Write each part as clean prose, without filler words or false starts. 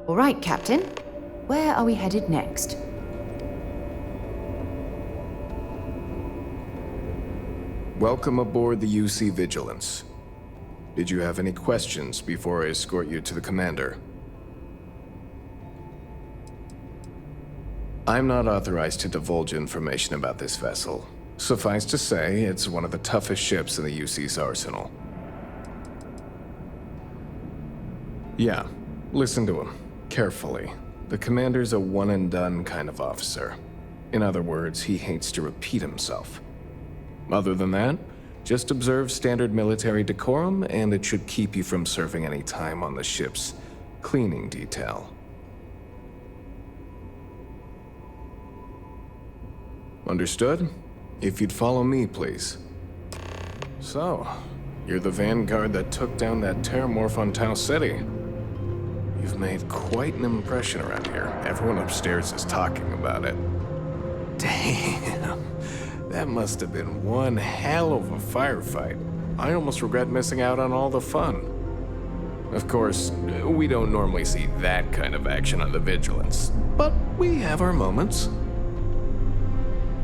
All right, Captain. Where are we headed next? Welcome aboard the UC Vigilance. Did you have any questions before I escort you to the commander? I'm not authorized to divulge information about this vessel. Suffice to say, it's one of the toughest ships in the UC's arsenal. Yeah, listen to him, carefully. The commander's a one-and-done kind of officer. In other words, he hates to repeat himself. Other than that, just observe standard military decorum, and it should keep you from serving any time on the ship's cleaning detail. Understood? If you'd follow me, please. So, you're the vanguard that took down that terramorph on Tau City. You've made quite an impression around here. Everyone upstairs is talking about it. Damn. That must have been one hell of a firefight. I almost regret missing out on all the fun. Of course, we don't normally see that kind of action on the Vigilance, but we have our moments.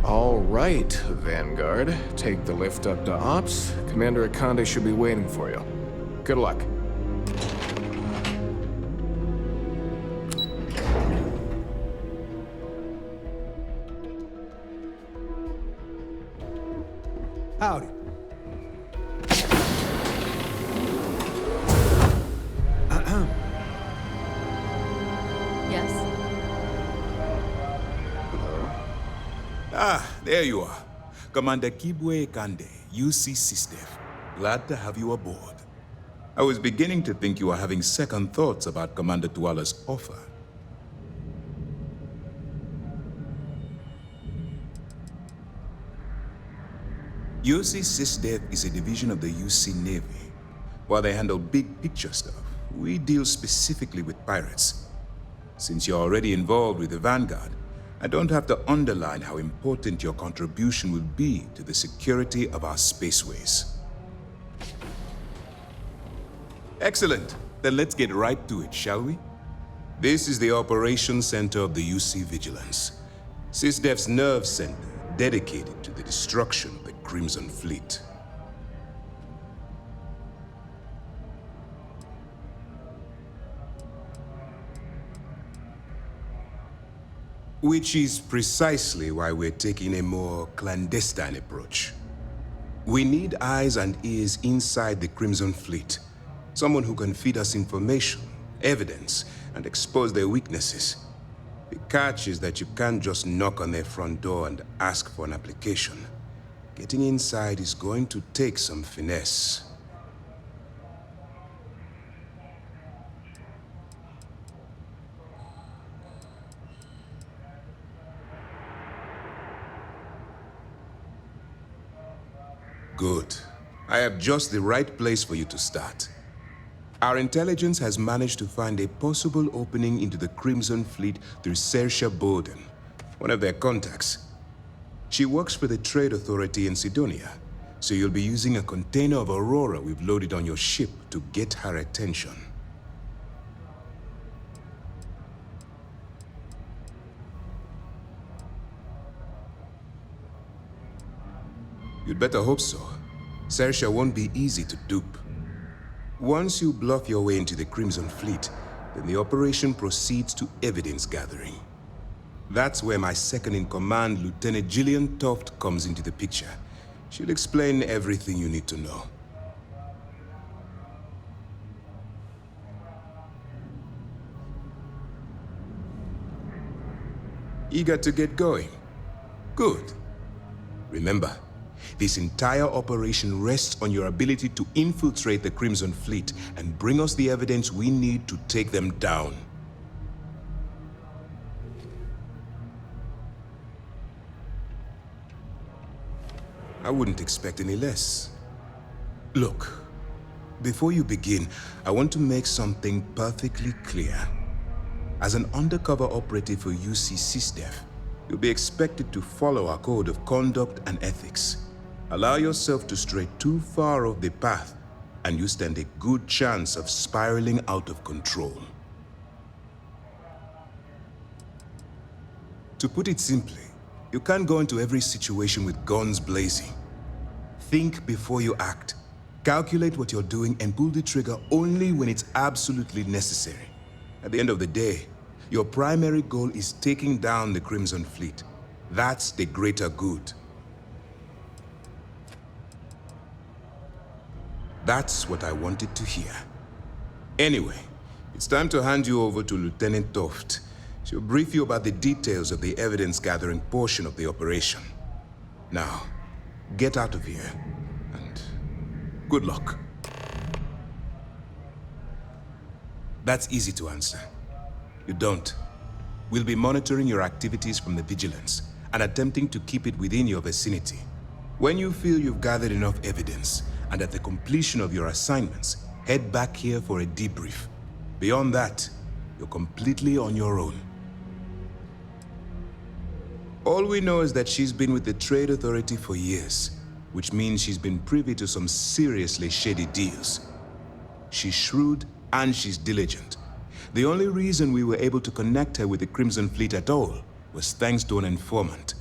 All right, Vanguard. Take the lift up to Ops. Commander Akande should be waiting for you. Good luck. Howdy. Yes? Ah, there you are. Commander Kibwe Kande, UC SysDef. Glad to have you aboard. I was beginning to think you were having second thoughts about Commander Tuala's offer. UC SysDef is a division of the UC Navy. While they handle big picture stuff, we deal specifically with pirates. Since you're already involved with the Vanguard, I don't have to underline how important your contribution will be to the security of our spaceways. Excellent. Then let's get right to it, shall we? This is the operations center of the UC Vigilance, SysDef's nerve center dedicated to the destruction of the Crimson Fleet. Which is precisely why we're taking a more clandestine approach. We need eyes and ears inside the Crimson Fleet. Someone who can feed us information, evidence, and expose their weaknesses. The catch is that you can't just knock on their front door and ask for an application. Getting inside is going to take some finesse. Good. I have just the right place for you to start. Our intelligence has managed to find a possible opening into the Crimson Fleet through Saoirse Bowden, one of their contacts. She works for the Trade Authority in Sidonia, so you'll be using a container of Aurora we've loaded on your ship to get her attention. You'd better hope so. Saoirse won't be easy to dupe. Once you bluff your way into the Crimson Fleet, then the operation proceeds to evidence gathering. That's where my second-in-command, Lieutenant Gillian Toft, comes into the picture. She'll explain everything you need to know. Eager to get going? Good. Remember, this entire operation rests on your ability to infiltrate the Crimson Fleet and bring us the evidence we need to take them down. I wouldn't expect any less. Look, before you begin, I want to make something perfectly clear. As an undercover operative for UC SysDef, you'll be expected to follow our code of conduct and ethics. Allow yourself to stray too far off the path, and you stand a good chance of spiraling out of control. To put it simply, you can't go into every situation with guns blazing. Think before you act. Calculate what you're doing and pull the trigger only when it's absolutely necessary. At the end of the day, your primary goal is taking down the Crimson Fleet. That's the greater good. That's what I wanted to hear. Anyway, it's time to hand you over to Lieutenant Toft. She'll brief you about the details of the evidence-gathering portion of the operation. Now, get out of here, and good luck. That's easy to answer. You don't. We'll be monitoring your activities from the Vigilance and attempting to keep it within your vicinity. When you feel you've gathered enough evidence, and at the completion of your assignments, head back here for a debrief. Beyond that, you're completely on your own. All we know is that she's been with the Trade Authority for years, which means she's been privy to some seriously shady deals. She's shrewd and she's diligent. The only reason we were able to connect her with the Crimson Fleet at all was thanks to an informant.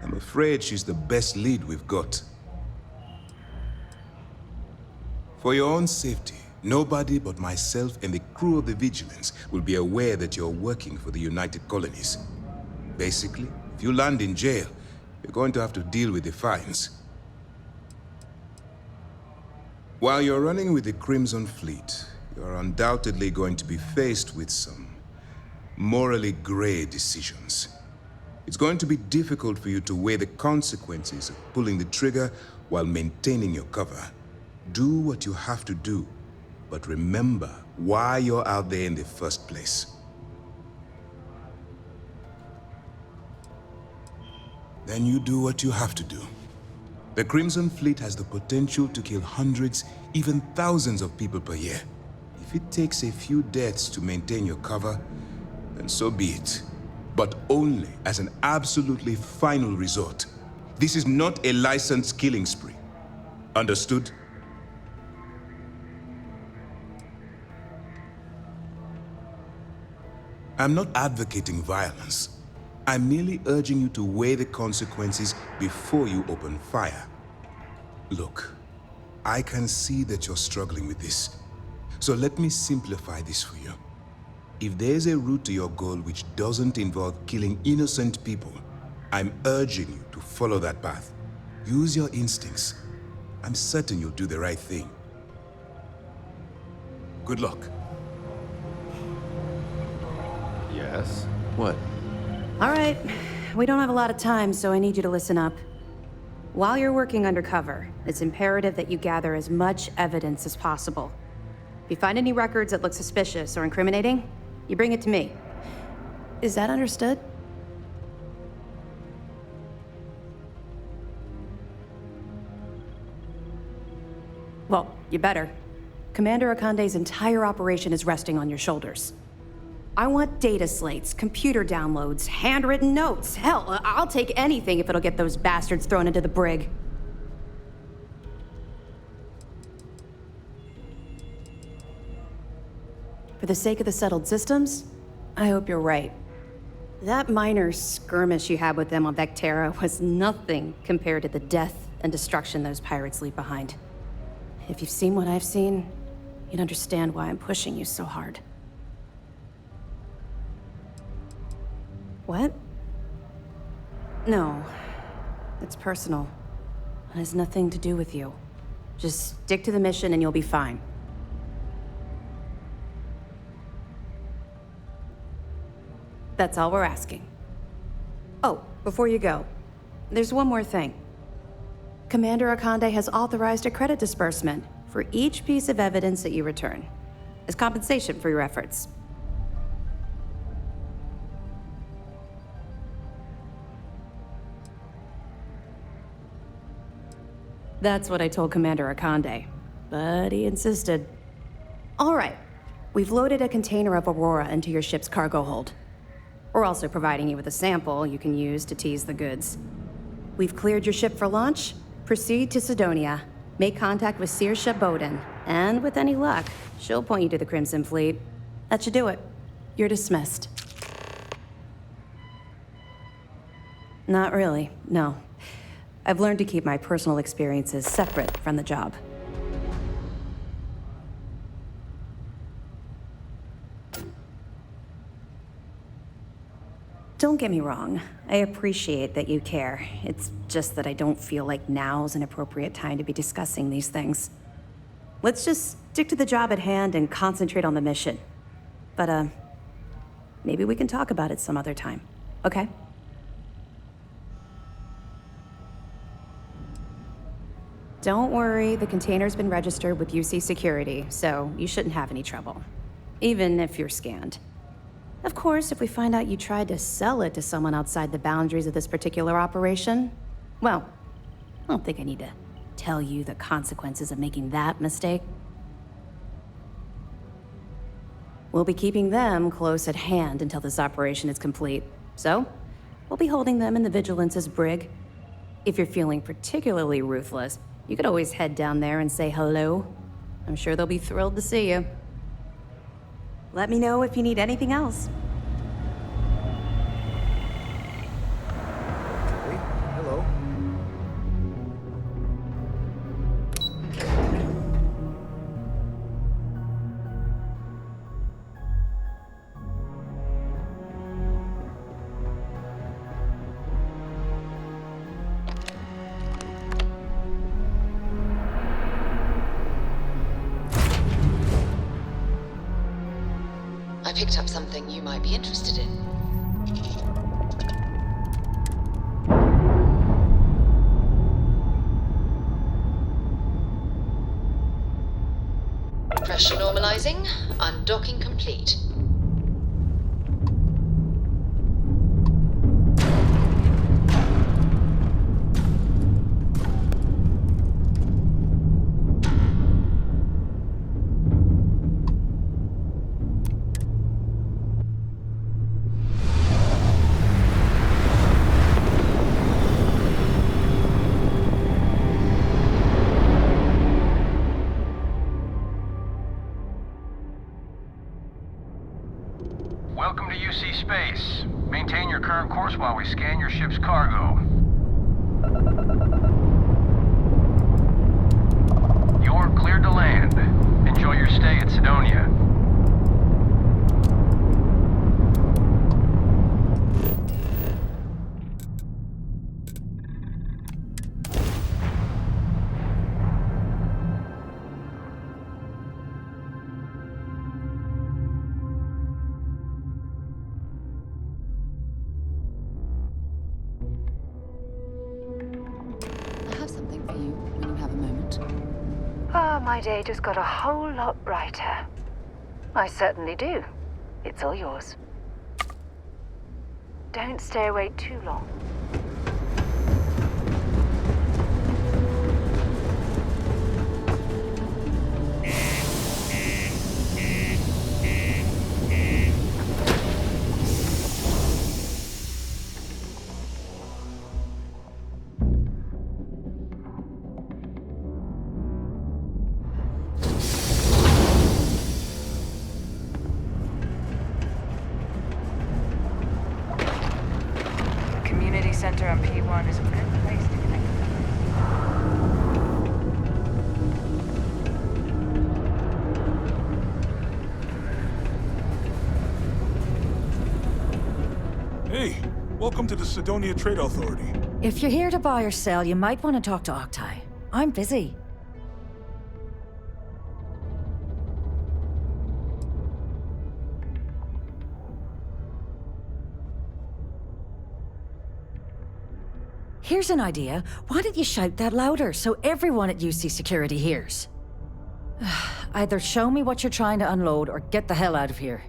I'm afraid she's the best lead we've got. For your own safety, nobody but myself and the crew of the Vigilance will be aware that you're working for the United Colonies. Basically, if you land in jail, you're going to have to deal with the fines. While you're running with the Crimson Fleet, you're undoubtedly going to be faced with some morally gray decisions. It's going to be difficult for you to weigh the consequences of pulling the trigger while maintaining your cover. Do what you have to do, but remember why you're out there in the first place. Then you do what you have to do. The Crimson Fleet has the potential to kill hundreds, even thousands of people per year. If it takes a few deaths to maintain your cover, then so be it. But only as an absolutely final resort. This is not a licensed killing spree. Understood? I'm not advocating violence. I'm merely urging you to weigh the consequences before you open fire. Look, I can see that you're struggling with this. So let me simplify this for you. If there's a route to your goal which doesn't involve killing innocent people, I'm urging you to follow that path. Use your instincts. I'm certain you'll do the right thing. Good luck. Yes? What? All right. We don't have a lot of time, so I need you to listen up. While you're working undercover, it's imperative that you gather as much evidence as possible. If you find any records that look suspicious or incriminating, you bring it to me. Is that understood? Well, you better. Commander Akande's entire operation is resting on your shoulders. I want data slates, computer downloads, handwritten notes. Hell, I'll take anything if it'll get those bastards thrown into the brig. For the sake of the settled systems, I hope you're right. That minor skirmish you had with them on Vectera was nothing compared to the death and destruction those pirates leave behind. If you've seen what I've seen, you'd understand why I'm pushing you so hard. What? No. It's personal. It has nothing to do with you. Just stick to the mission and you'll be fine. That's all we're asking. Oh, before you go, there's one more thing. Commander Akande has authorized a credit disbursement for each piece of evidence that you return, as compensation for your efforts. That's what I told Commander Akande, but he insisted. All right, we've loaded a container of Aurora into your ship's cargo hold. We're also providing you with a sample you can use to tease the goods. We've cleared your ship for launch, Proceed to Sidonia. Make contact with Saoirse Bowden. And with any luck, she'll point you to the Crimson Fleet. That should do it. You're dismissed. Not really, no. I've learned to keep my personal experiences separate from the job. Don't get me wrong. I appreciate that you care. It's just that I don't feel like now's an appropriate time to be discussing these things. Let's just stick to the job at hand and concentrate on the mission. But, maybe we can talk about it some other time, okay? Don't worry, the container's been registered with UC Security, so you shouldn't have any trouble. Even if you're scanned. Of course, if we find out you tried to sell it to someone outside the boundaries of this particular operation, well, I don't think I need to tell you the consequences of making that mistake. We'll be keeping them close at hand until this operation is complete. So, we'll be holding them in the Vigilance's brig. If you're feeling particularly ruthless, you could always head down there and say hello. I'm sure they'll be thrilled to see you. Let me know if you need anything else. Hey, hello. I picked up something you might be interested in. Pressure normalizing, undocking complete. Welcome to UC Space. Maintain your current course while we scan your ship's cargo. You're cleared to land. Enjoy your stay at Sidonia. I have something for you when you have a moment. Ah, my day just got a whole lot brighter. I certainly do. It's all yours. Don't stay awake too long. Community center on P1 is a good place to connect. Hey, welcome to the Sidonia Trade Authority. If you're here to buy or sell, you might want to talk to Octai. I'm busy. Here's an idea. Why don't you shout that louder so everyone at UC Security hears? Either show me what you're trying to unload or get the hell out of here.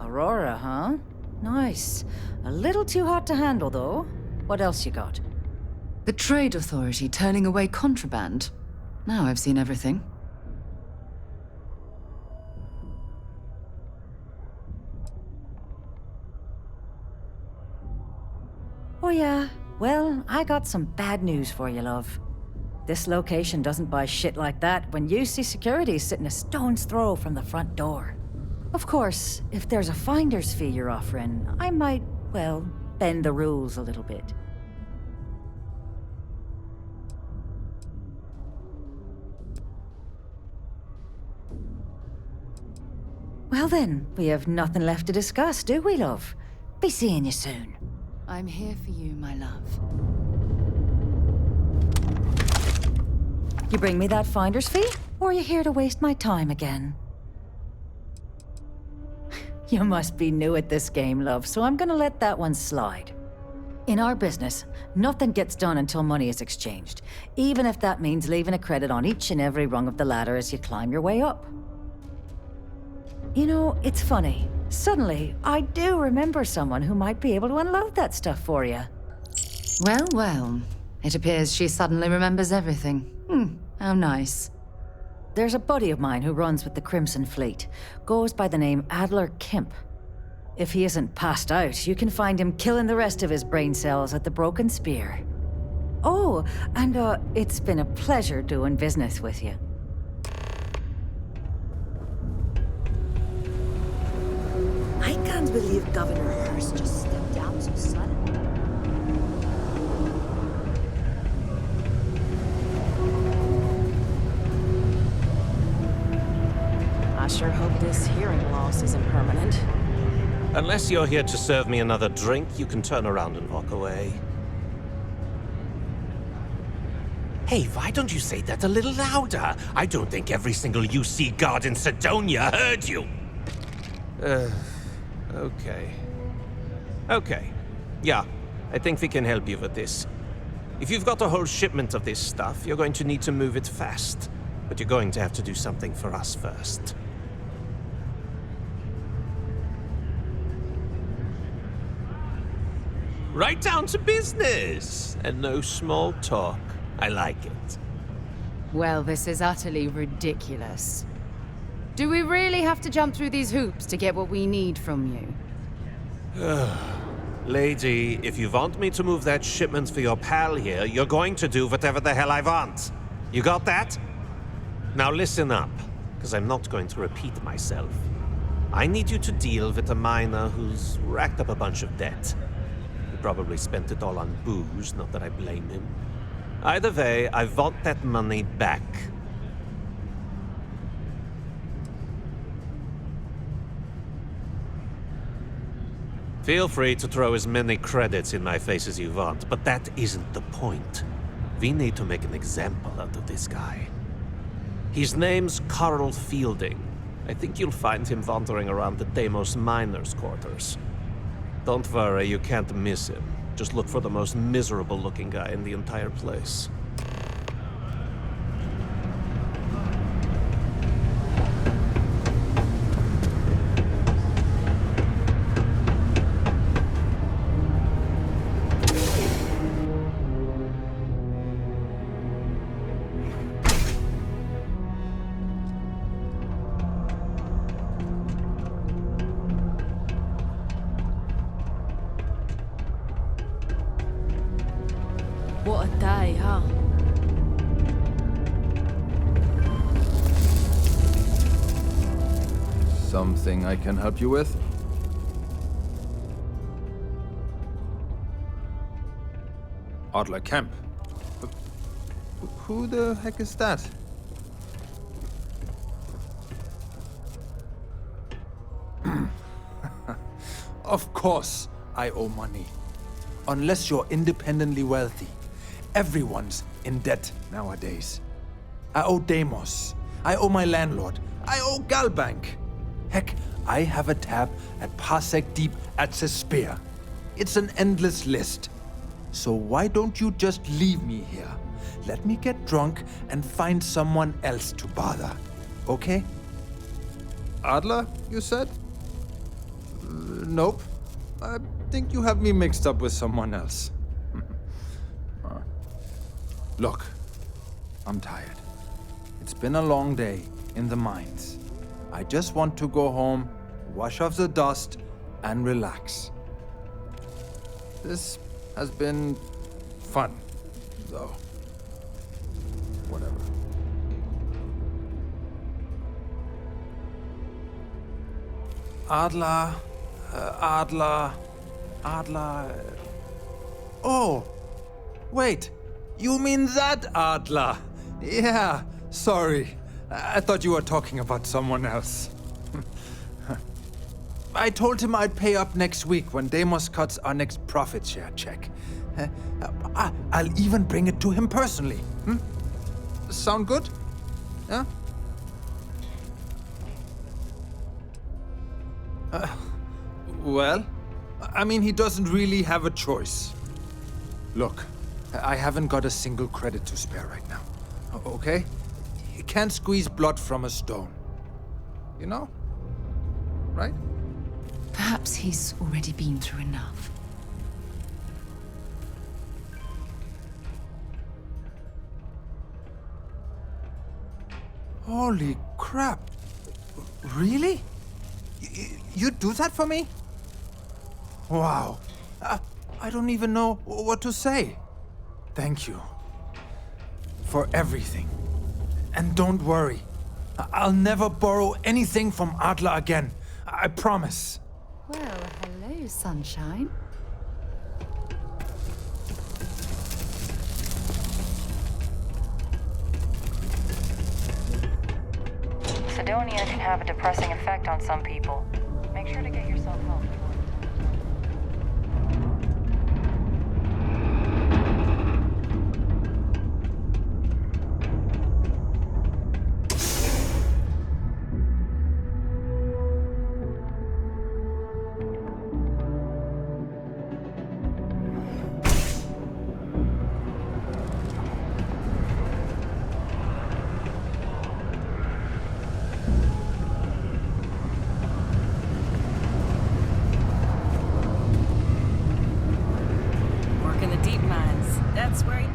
Aurora, huh? Nice. A little too hot to handle, though. What else you got? The Trade Authority turning away contraband. Now I've seen everything. yeah. Well, I got some bad news for you, love. This location doesn't buy shit like that when UC Security's sitting a stone's throw from the front door. Of course, if there's a finder's fee you're offering, I might, well, bend the rules a little bit. Well then, we have nothing left to discuss, do we, love? Be seeing you soon. I'm here for you, my love. You bring me that finder's fee, or are you here to waste my time again? You must be new at this game, love, so I'm gonna let that one slide. In our business, nothing gets done until money is exchanged, even if that means leaving a credit on each and every rung of the ladder as you climb your way up. You know, it's funny. Suddenly, I do remember someone who might be able to unload that stuff for you. Well, well. It appears she suddenly remembers everything. How nice. There's a buddy of mine who runs with the Crimson Fleet. Goes by the name Adler Kemp. If he isn't passed out, you can find him killing the rest of his brain cells at the Broken Spear. Oh, and it's been a pleasure doing business with you. I can't believe Governor Hurst just stepped down so suddenly. I sure hope this hearing loss isn't permanent. Unless you're here to serve me another drink, you can turn around and walk away. Hey, why don't you say that a little louder? I don't think every single UC guard in Sidonia heard you. Okay. Okay. Yeah, I think we can help you with this. If you've got a whole shipment of this stuff, you're going to need to move it fast. But you're going to have to do something for us first. Right down to business! And no small talk. I like it. Well, this is utterly ridiculous. Do we really have to jump through these hoops to get what we need from you? Lady, if you want me to move that shipment for your pal here, you're going to do whatever the hell I want. You got that? Now listen up, because I'm not going to repeat myself. I need you to deal with a miner who's racked up a bunch of debt. He probably spent it all on booze, not that I blame him. Either way, I want that money back. Feel free to throw as many credits in my face as you want, but that isn't the point. We need to make an example out of this guy. His name's Carl Fielding. I think you'll find him wandering around the Deimos miners' quarters. Don't worry, you can't miss him. Just look for the most miserable-looking guy in the entire place. What a day, huh? Something I can help you with? Adler Kemp. Who the heck is that? Of course, I owe money. Unless you're independently wealthy. Everyone's in debt nowadays. I owe Deimos. I owe my landlord. I owe Galbank. Heck, I have a tab at Parsec Deep at the Spear. It's an endless list. So why don't you just leave me here? Let me get drunk and find someone else to bother. Okay? Adler, you said? Nope. I think you have me mixed up with someone else. Look, I'm tired. It's been a long day in the mines. I just want to go home, wash off the dust, and relax. This has been fun, though. Whatever. Adler. Oh! Wait! You mean that Adler? Yeah, sorry. I thought you were talking about someone else. I told him I'd pay up next week when Deimos cuts our next profit share check. I'll even bring it to him personally. Sound good? Yeah? Well, I mean, he doesn't really have a choice. Look, I haven't got a single credit to spare right now. Okay? You can't squeeze blood from a stone. You know? Right? Perhaps he's already been through enough. Holy crap. Really? You'd do that for me? Wow. I don't even know what to say. Thank you. For everything. And don't worry. I'll never borrow anything from Adler again. I promise. Well, hello, sunshine. Sidonia can have a depressing effect on some people. Make sure to get yourself help.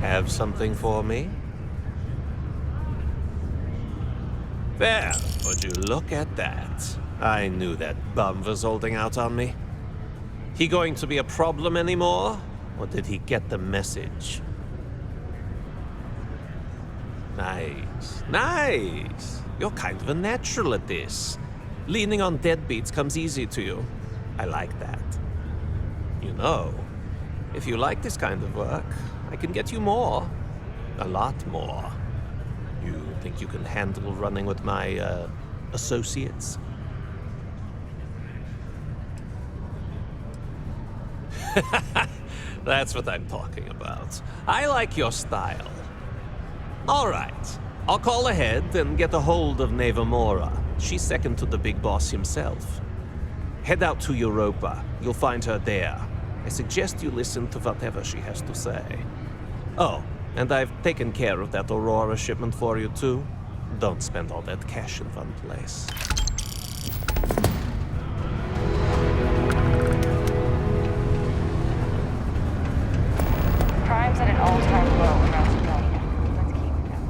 Have something for me? There, would you look at that? I knew that bum was holding out on me. He going to be a problem anymore? Or did he get the message? Nice, nice. You're kind of a natural at this. Leaning on deadbeats comes easy to you. I like that. You know, if you like this kind of work, I can get you more. A lot more. You think you can handle running with my, associates? That's what I'm talking about. I like your style. All right. I'll call ahead and get a hold of Nevamora. She's second to the big boss himself. Head out to Europa. You'll find her there. I suggest you listen to whatever she has to say. Oh, and I've taken care of that Aurora shipment for you too. Don't spend all that cash in one place. Crime's at an all-time low around Sidonia. Let's keep it down.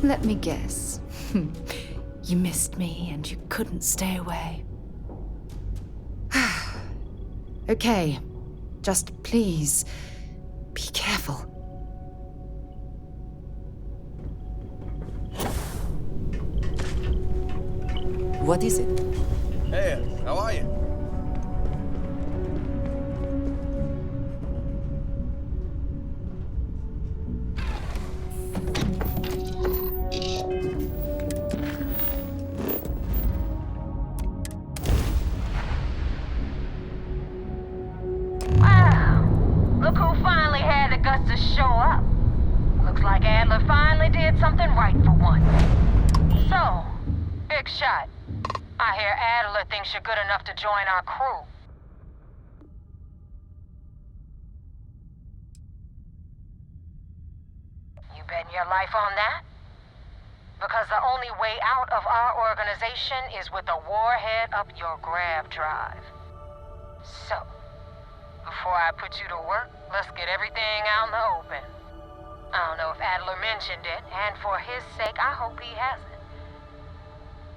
Let me guess. You missed me and you couldn't stay away. Okay. Just please, be careful. What is it? Hey, how are you? finally did something right for once. So, big shot. I hear Adler thinks you're good enough to join our crew. You betting your life on that? Because the only way out of our organization is with a warhead up your grab drive. So, before I put you to work, let's get everything out in the open. I don't know if Adler mentioned it, and for his sake, I hope he hasn't.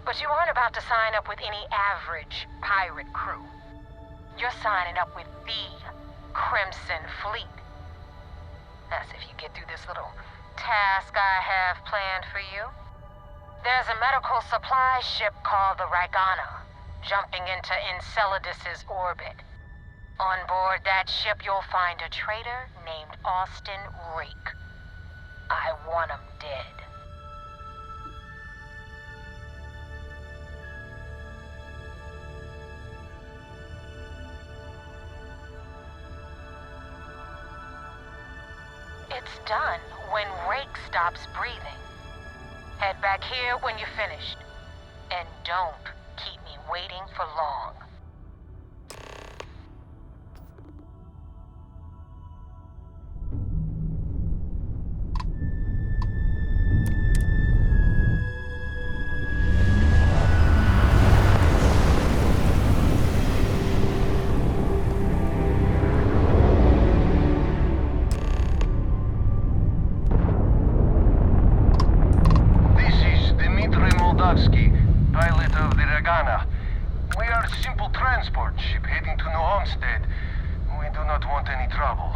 But you aren't about to sign up with any average pirate crew. You're signing up with the Crimson Fleet. That's if you get through this little task I have planned for you. There's a medical supply ship called the Ragana, jumping into Enceladus's orbit. On board that ship, you'll find a traitor named Austin Rake. I want him dead. It's done when Rake stops breathing. Head back here when you're finished. And don't keep me waiting for long. Pilot of the Ragana. We are a simple transport ship heading to New Homestead. We do not want any trouble.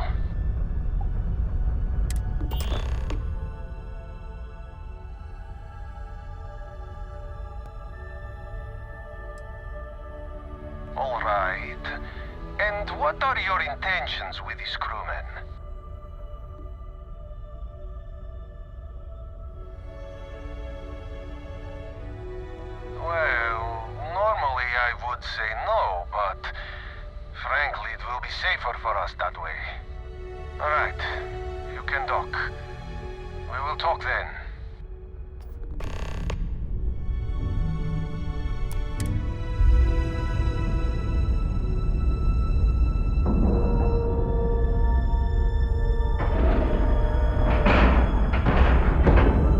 All right. And what are your intentions with these crewmen? Well, normally I would say no, but frankly it will be safer for us that way. Alright, you can dock. We will talk then.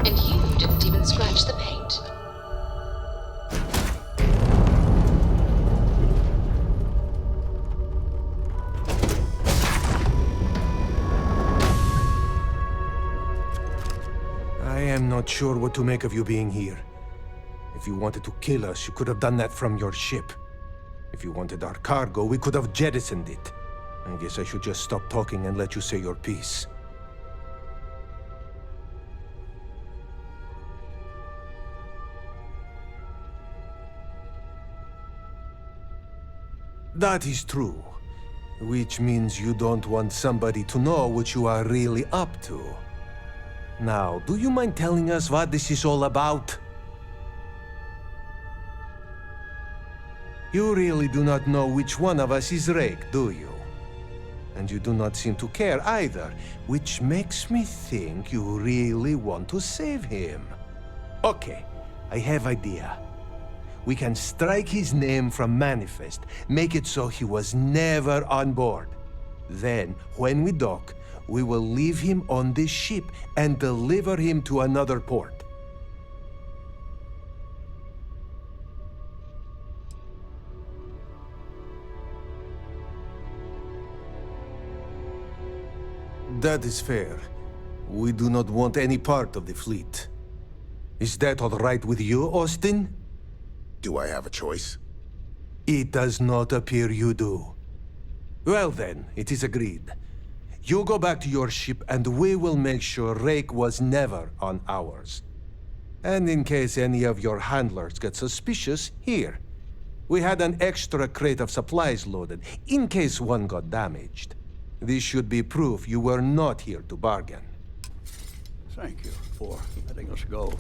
And you didn't even scratch the paint. I'm not sure what to make of you being here. If you wanted to kill us, you could have done that from your ship. If you wanted our cargo, we could have jettisoned it. I guess I should just stop talking and let you say your piece. That is true. Which means you don't want somebody to know what you are really up to. Now, do you mind telling us what this is all about? You really do not know which one of us is Rake, do you? And you do not seem to care either, which makes me think you really want to save him. Okay, I have idea. We can strike his name from Manifest, make it so he was never on board. Then, when we dock, we will leave him on this ship and deliver him to another port. That is fair. We do not want any part of the fleet. Is that all right with you, Austin? Do I have a choice? It does not appear you do. Well then, it is agreed. You go back to your ship and we will make sure Rake was never on ours. And in case any of your handlers get suspicious, here. We had an extra crate of supplies loaded, in case one got damaged. This should be proof you were not here to bargain. Thank you for letting us go.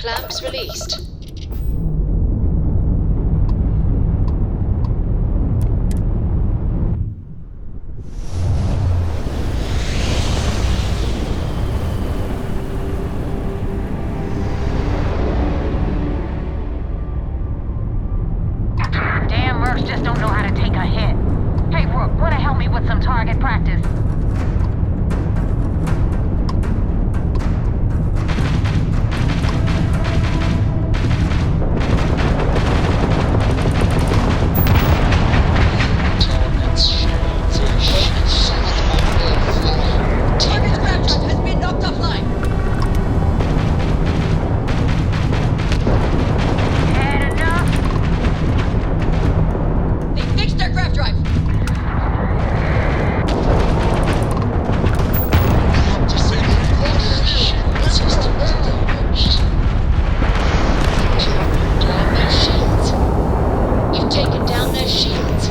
Clamps released. Damn mercs just don't know how to take a hit. Hey, Rook, wanna help me with some target practice? Target's grab truck has been knocked offline. Had enough? They fixed their grab drive. You've taken down their shields.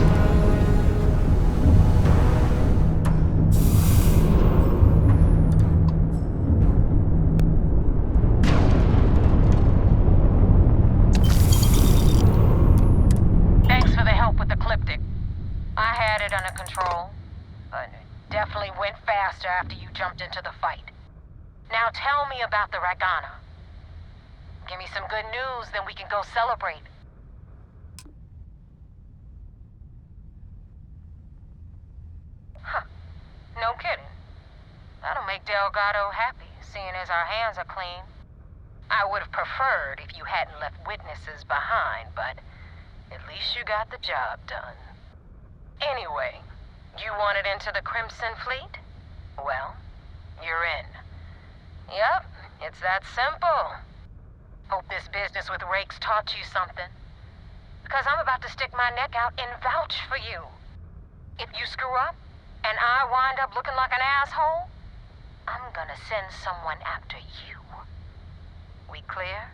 Thanks for the help with the Ecliptic. I had it under control, but it definitely went faster after you jumped into the fight. Now tell me about the Ragana. Give me some good news, then we can go celebrate. Huh. No kidding. That'll make Delgado happy, seeing as our hands are clean. I would have preferred if you hadn't left witnesses behind, but at least you got the job done. Anyway, you wanted into the Crimson Fleet? Well, you're in. Yep, it's that simple. Hope this business with Rakes taught you something. Because I'm about to stick my neck out and vouch for you. If you screw up, and I wind up looking like an asshole, I'm gonna send someone after you. We clear?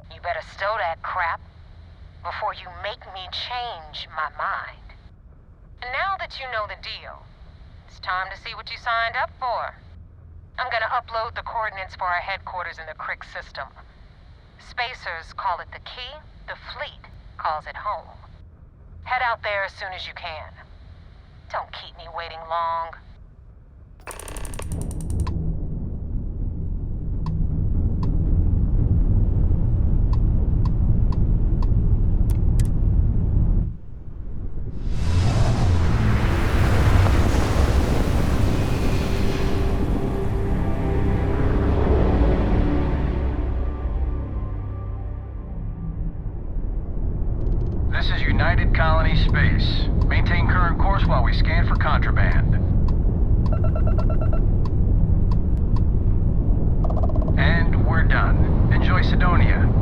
You better stow that crap before you make me change my mind. And now that you know the deal, it's time to see what you signed up for. I'm gonna upload the coordinates for our headquarters in the Crick system. Spacers call it the key, the fleet calls it home. Head out there as soon as you can. Don't keep me waiting long. This is United Colony Space. Maintain current course while we scan for contraband. And we're done. Enjoy Sidonia.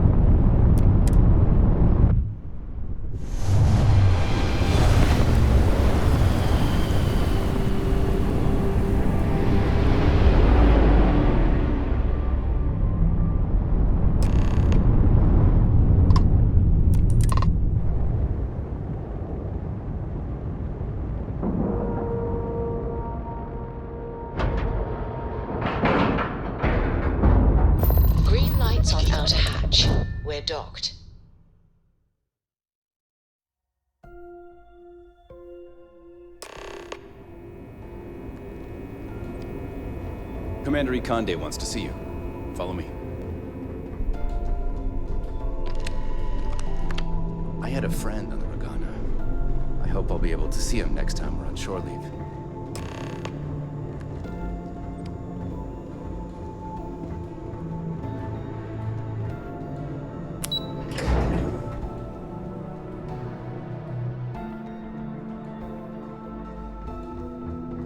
Green lights on outer hatch. We're docked. Commander Ikande wants to see you. Follow me. I had a friend on the Ragana. I hope I'll be able to see him next time we're on shore leave.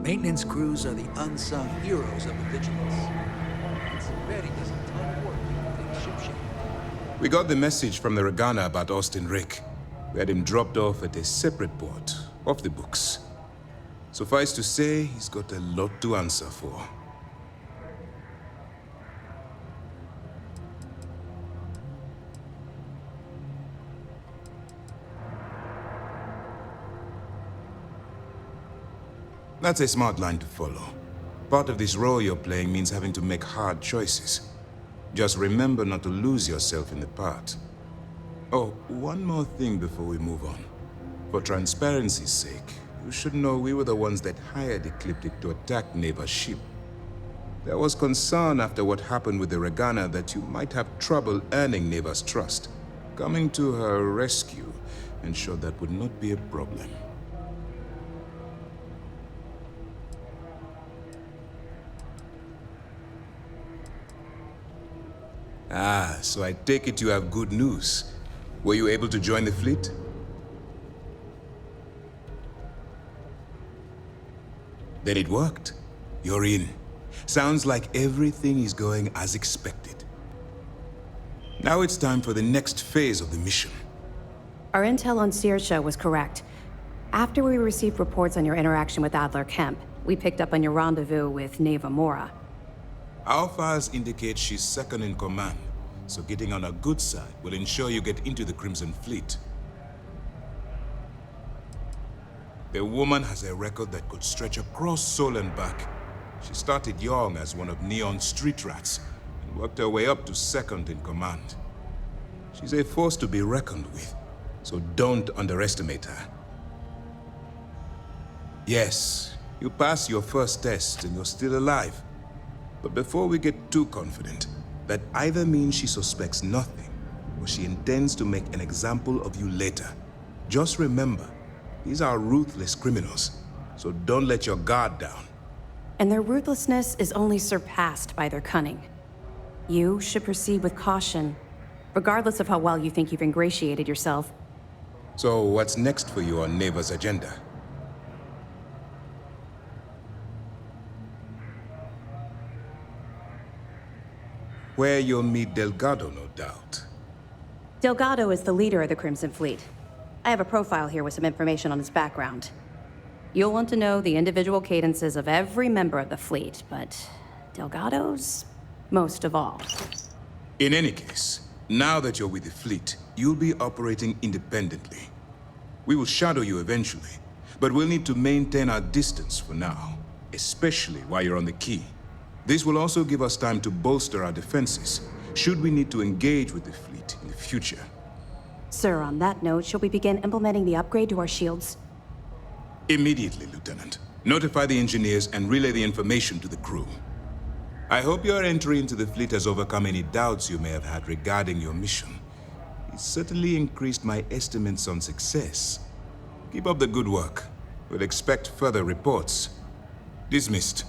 Maintenance crews are the unsung heroes of the Vigilance. Betty does a ton of work keeping things shipshape. We got the message from the Ragana about Austin Rick. We had him dropped off at a separate port, off the books. Suffice to say, he's got a lot to answer for. That's a smart line to follow. Part of this role you're playing means having to make hard choices. Just remember not to lose yourself in the part. Oh, one more thing before we move on. For transparency's sake, you should know we were the ones that hired Ecliptic to attack Neva's ship. There was concern after what happened with the Regana that you might have trouble earning Neva's trust. Coming to her rescue ensured that would not be a problem. Ah, so I take it you have good news. Were you able to join the fleet? Then it worked. You're in. Sounds like everything is going as expected. Now it's time for the next phase of the mission. Our intel on Saoirse was correct. After we received reports on your interaction with Adler Kemp, we picked up on your rendezvous with Neva Mora. Our files indicate she's second in command, so getting on her good side will ensure you get into the Crimson Fleet. The woman has a record that could stretch across Sol and back. She started young as one of Neon's street rats, and worked her way up to second in command. She's a force to be reckoned with, so don't underestimate her. Yes, you passed your first test and you're still alive. But before we get too confident, that either means she suspects nothing, or she intends to make an example of you later. Just remember, these are ruthless criminals, so don't let your guard down. And their ruthlessness is only surpassed by their cunning. You should proceed with caution, regardless of how well you think you've ingratiated yourself. So what's next for you on Neva's agenda? Where you'll meet Delgado, no doubt. Delgado is the leader of the Crimson Fleet. I have a profile here with some information on his background. You'll want to know the individual cadences of every member of the fleet, but Delgado's most of all. In any case, now that you're with the fleet, you'll be operating independently. We will shadow you eventually, but we'll need to maintain our distance for now, especially while you're on the key. This will also give us time to bolster our defenses, should we need to engage with the fleet in the future. Sir, on that note, shall we begin implementing the upgrade to our shields? Immediately, Lieutenant. Notify the engineers and relay the information to the crew. I hope your entry into the fleet has overcome any doubts you may have had regarding your mission. It certainly increased my estimates on success. Keep up the good work. We'll expect further reports. Dismissed.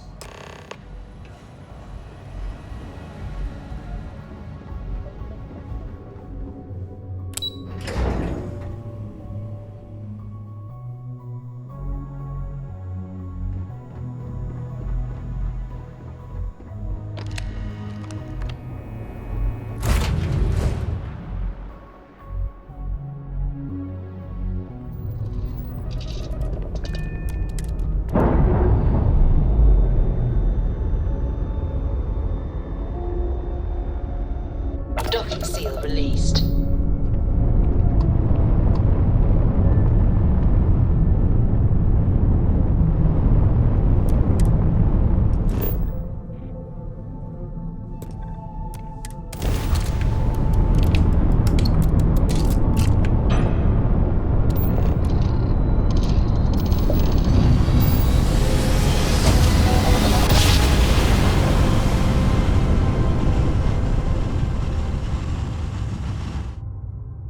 Docking seal released.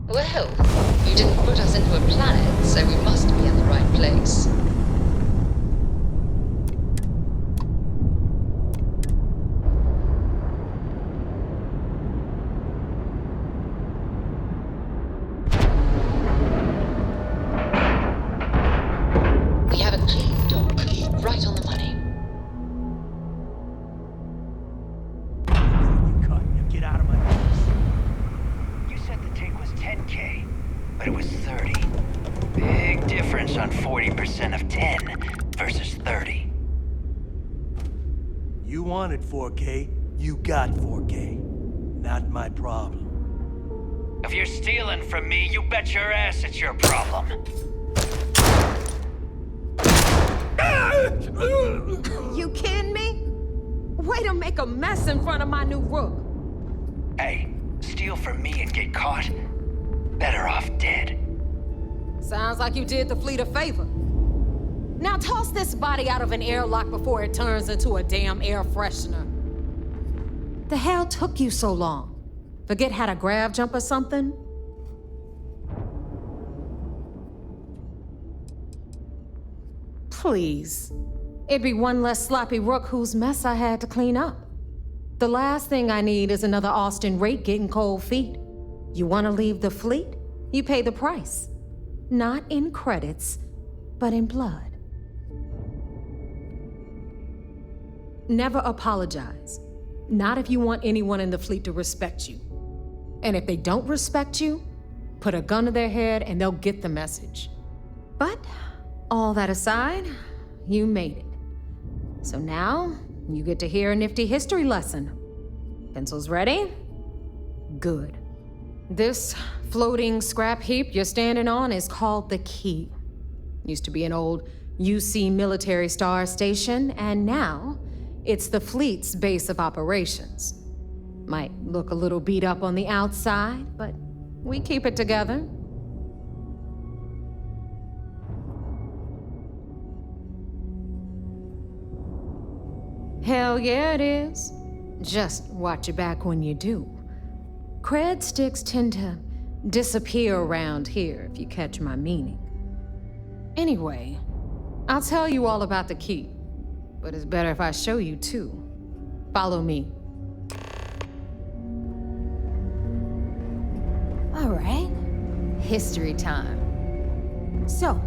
Well, you didn't put us into a planet, so we must be in the right place. We have a clean dock, right on the money. Get out of my face. You said the take was 10K, but it was 30. Big difference on 40% of 10 versus 30. You wanted 4K, you got 4K. Not my problem. If you're stealing from me, you bet your ass it's your problem. You kidding me? Way to make a mess in front of my new rook. Hey, steal from me and get caught? Better off dead. Sounds like you did the fleet a favor. Now toss this body out of an airlock before it turns into a damn air freshener. The hell took you so long? Forget how to grav jump or something? Please. It'd be one less sloppy rook whose mess I had to clean up. The last thing I need is another Austin rake getting cold feet. You want to leave the fleet? You pay the price. Not in credits, but in blood. Never apologize. Not if you want anyone in the fleet to respect you. And if they don't respect you, put a gun to their head and they'll get the message. But all that aside, you made it. So now, you get to hear a nifty history lesson. Pencils ready? Good. This floating scrap heap you're standing on is called the Key. Used to be an old UC military star station, and now it's the fleet's base of operations. Might look a little beat up on the outside, but we keep it together. Hell yeah, it is. Just watch your back when you do. Cred sticks tend to disappear around here, if you catch my meaning. Anyway, I'll tell you all about the Key, but it's better if I show you too. Follow me. All right, history time. So,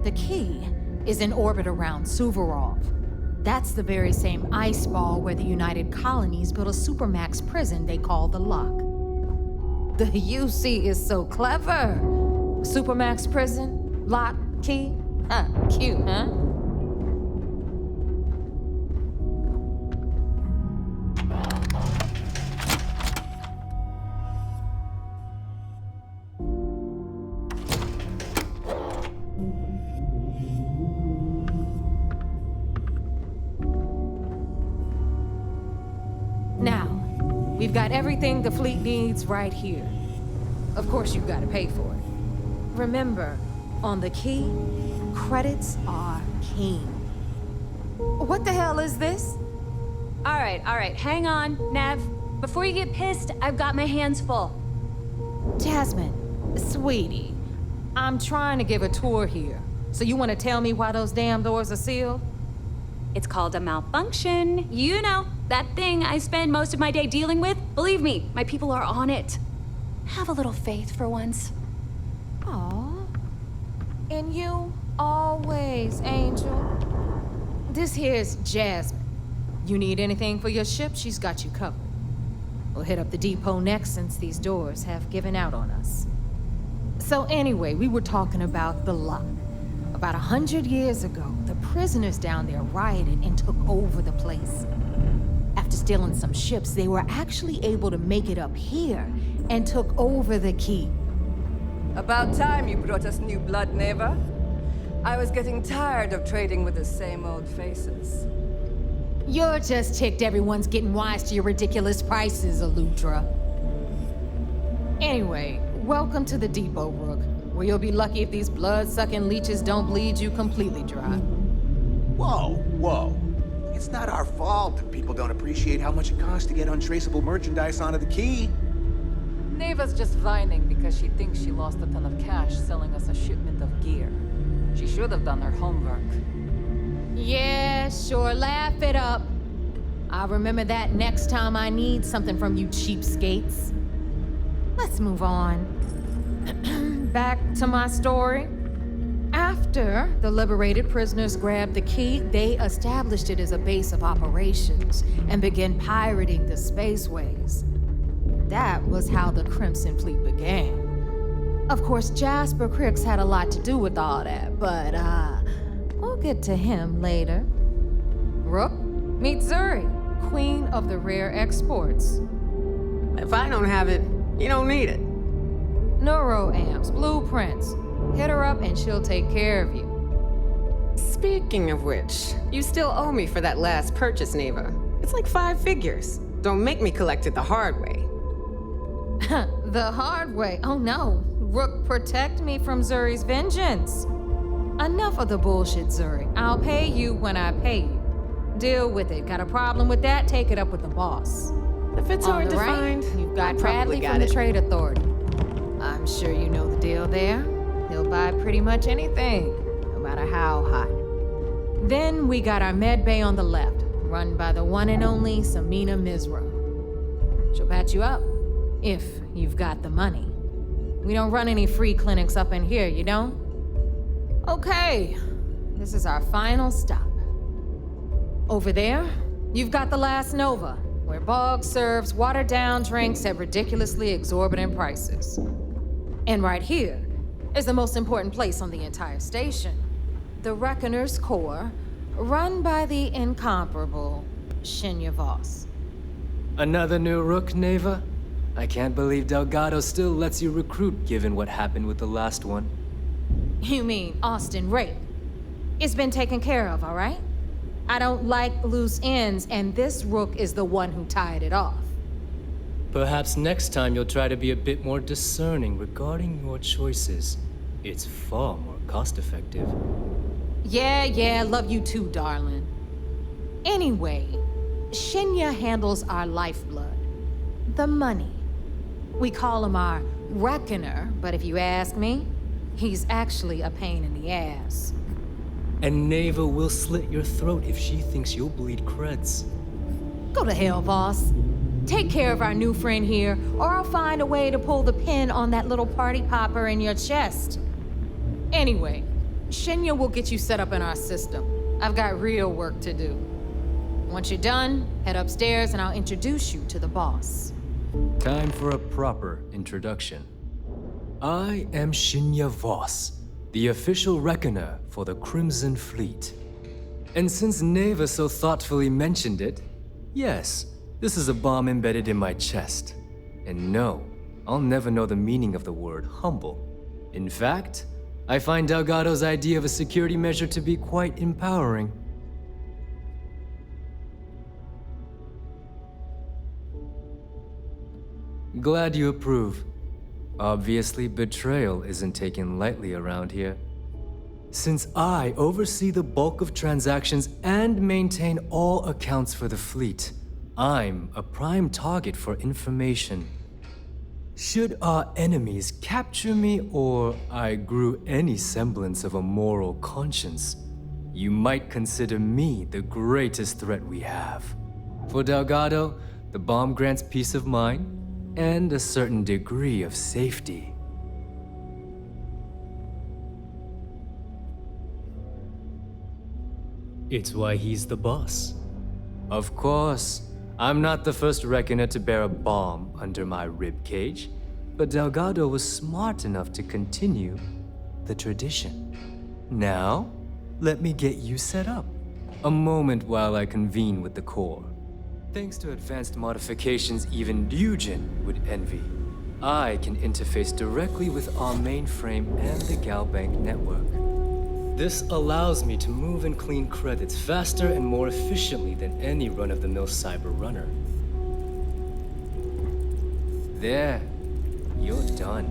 the Key is in orbit around Suvorov. That's the very same ice ball where the United Colonies built a supermax prison they call the Lock. The UC is so clever. Supermax prison, lock, key. Cute, huh? We've got everything the fleet needs right here. Of course, you've got to pay for it. Remember, on the Key, credits are king. What the hell is this? All right, hang on, Nev. Before you get pissed, I've got my hands full. Jasmine, sweetie, I'm trying to give a tour here. So you want to tell me why those damn doors are sealed? It's called a malfunction. You know, that thing I spend most of my day dealing with. Believe me, my people are on it. Have a little faith for once. Aw. And you, always, Angel. This here's Jasmine. You need anything for your ship, she's got you covered. We'll hit up the depot next since these doors have given out on us. So anyway, we were talking about the Lock. About 100 years ago, the prisoners down there rioted and took over the place. After stealing some ships, they were actually able to make it up here and took over the Key. About time you brought us new blood, Neva. I was getting tired of trading with the same old faces. You're just ticked everyone's getting wise to your ridiculous prices, Aludra. Anyway, welcome to the depot, Rook, where you'll be lucky if these blood-sucking leeches don't bleed you completely dry. Whoa. It's not our fault that people don't appreciate how much it costs to get untraceable merchandise onto the Key. Neva's just whining because she thinks she lost a ton of cash selling us a shipment of gear. She should have done her homework. Yeah, sure, laugh it up. I'll remember that next time I need something from you cheapskates. Let's move on. Back to my story. After the liberated prisoners grabbed the Key, they established it as a base of operations and began pirating the spaceways. That was how the Crimson Fleet began. Of course, Jasper Cricks had a lot to do with all that, but we'll get to him later. Rook, meet Zuri, queen of the rare exports. If I don't have it, you don't need it. Neuroamps, blueprints. Hit her up and she'll take care of you. Speaking of which, you still owe me for that last purchase, Neva. It's like 5 figures. Don't make me collect it the hard way. The hard way? Oh no. Rook, protect me from Zuri's vengeance. Enough of the bullshit, Zuri. I'll pay you when I pay you. Deal with it. Got a problem with that? Take it up with the boss. If it's On hard the to right, find, you've got I probably Bradley got from the it. Trade Authority. I'm sure you know the deal there. He'll buy pretty much anything, no matter how hot. Then we got our med bay on the left, run by the one and only Samina Mizra. She'll patch you up, if you've got the money. We don't run any free clinics up in here, you don't? Okay, this is our final stop. Over there, you've got the Last Nova, where Bog serves watered-down drinks at ridiculously exorbitant prices. And right here is the most important place on the entire station, the Reckoner's Core, run by the incomparable Shinya Voss. Another new Rook, Neva? I can't believe Delgado still lets you recruit given what happened with the last one. You mean Austin Rake? It's been taken care of, all right? I don't like loose ends, and this Rook is the one who tied it off. Perhaps next time you'll try to be a bit more discerning regarding your choices. It's far more cost-effective. Yeah, love you too, darling. Anyway, Shinya handles our lifeblood. The money. We call him our Reckoner, but if you ask me, he's actually a pain in the ass. And Neva will slit your throat if she thinks you'll bleed creds. Go to hell, boss. Take care of our new friend here, or I'll find a way to pull the pin on that little party popper in your chest. Anyway, Shinya will get you set up in our system. I've got real work to do. Once you're done, head upstairs and I'll introduce you to the boss. Time for a proper introduction. I am Shinya Voss, the official reckoner for the Crimson Fleet. And since Neva so thoughtfully mentioned it, yes, this is a bomb embedded in my chest. And no, I'll never know the meaning of the word humble. In fact, I find Delgado's idea of a security measure to be quite empowering. Glad you approve. Obviously, betrayal isn't taken lightly around here. Since I oversee the bulk of transactions and maintain all accounts for the fleet, I'm a prime target for information. Should our enemies capture me or I grew any semblance of a moral conscience, you might consider me the greatest threat we have. For Delgado, the bomb grants peace of mind and a certain degree of safety. It's why he's the boss. Of course, I'm not the first reckoner to bear a bomb under my ribcage, but Delgado was smart enough to continue the tradition. Now, let me get you set up. A moment while I convene with the core. Thanks to advanced modifications even Ryujin would envy, I can interface directly with our mainframe and the Galbank network. This allows me to move and clean credits faster and more efficiently than any run-of-the-mill cyber runner. There, you're done.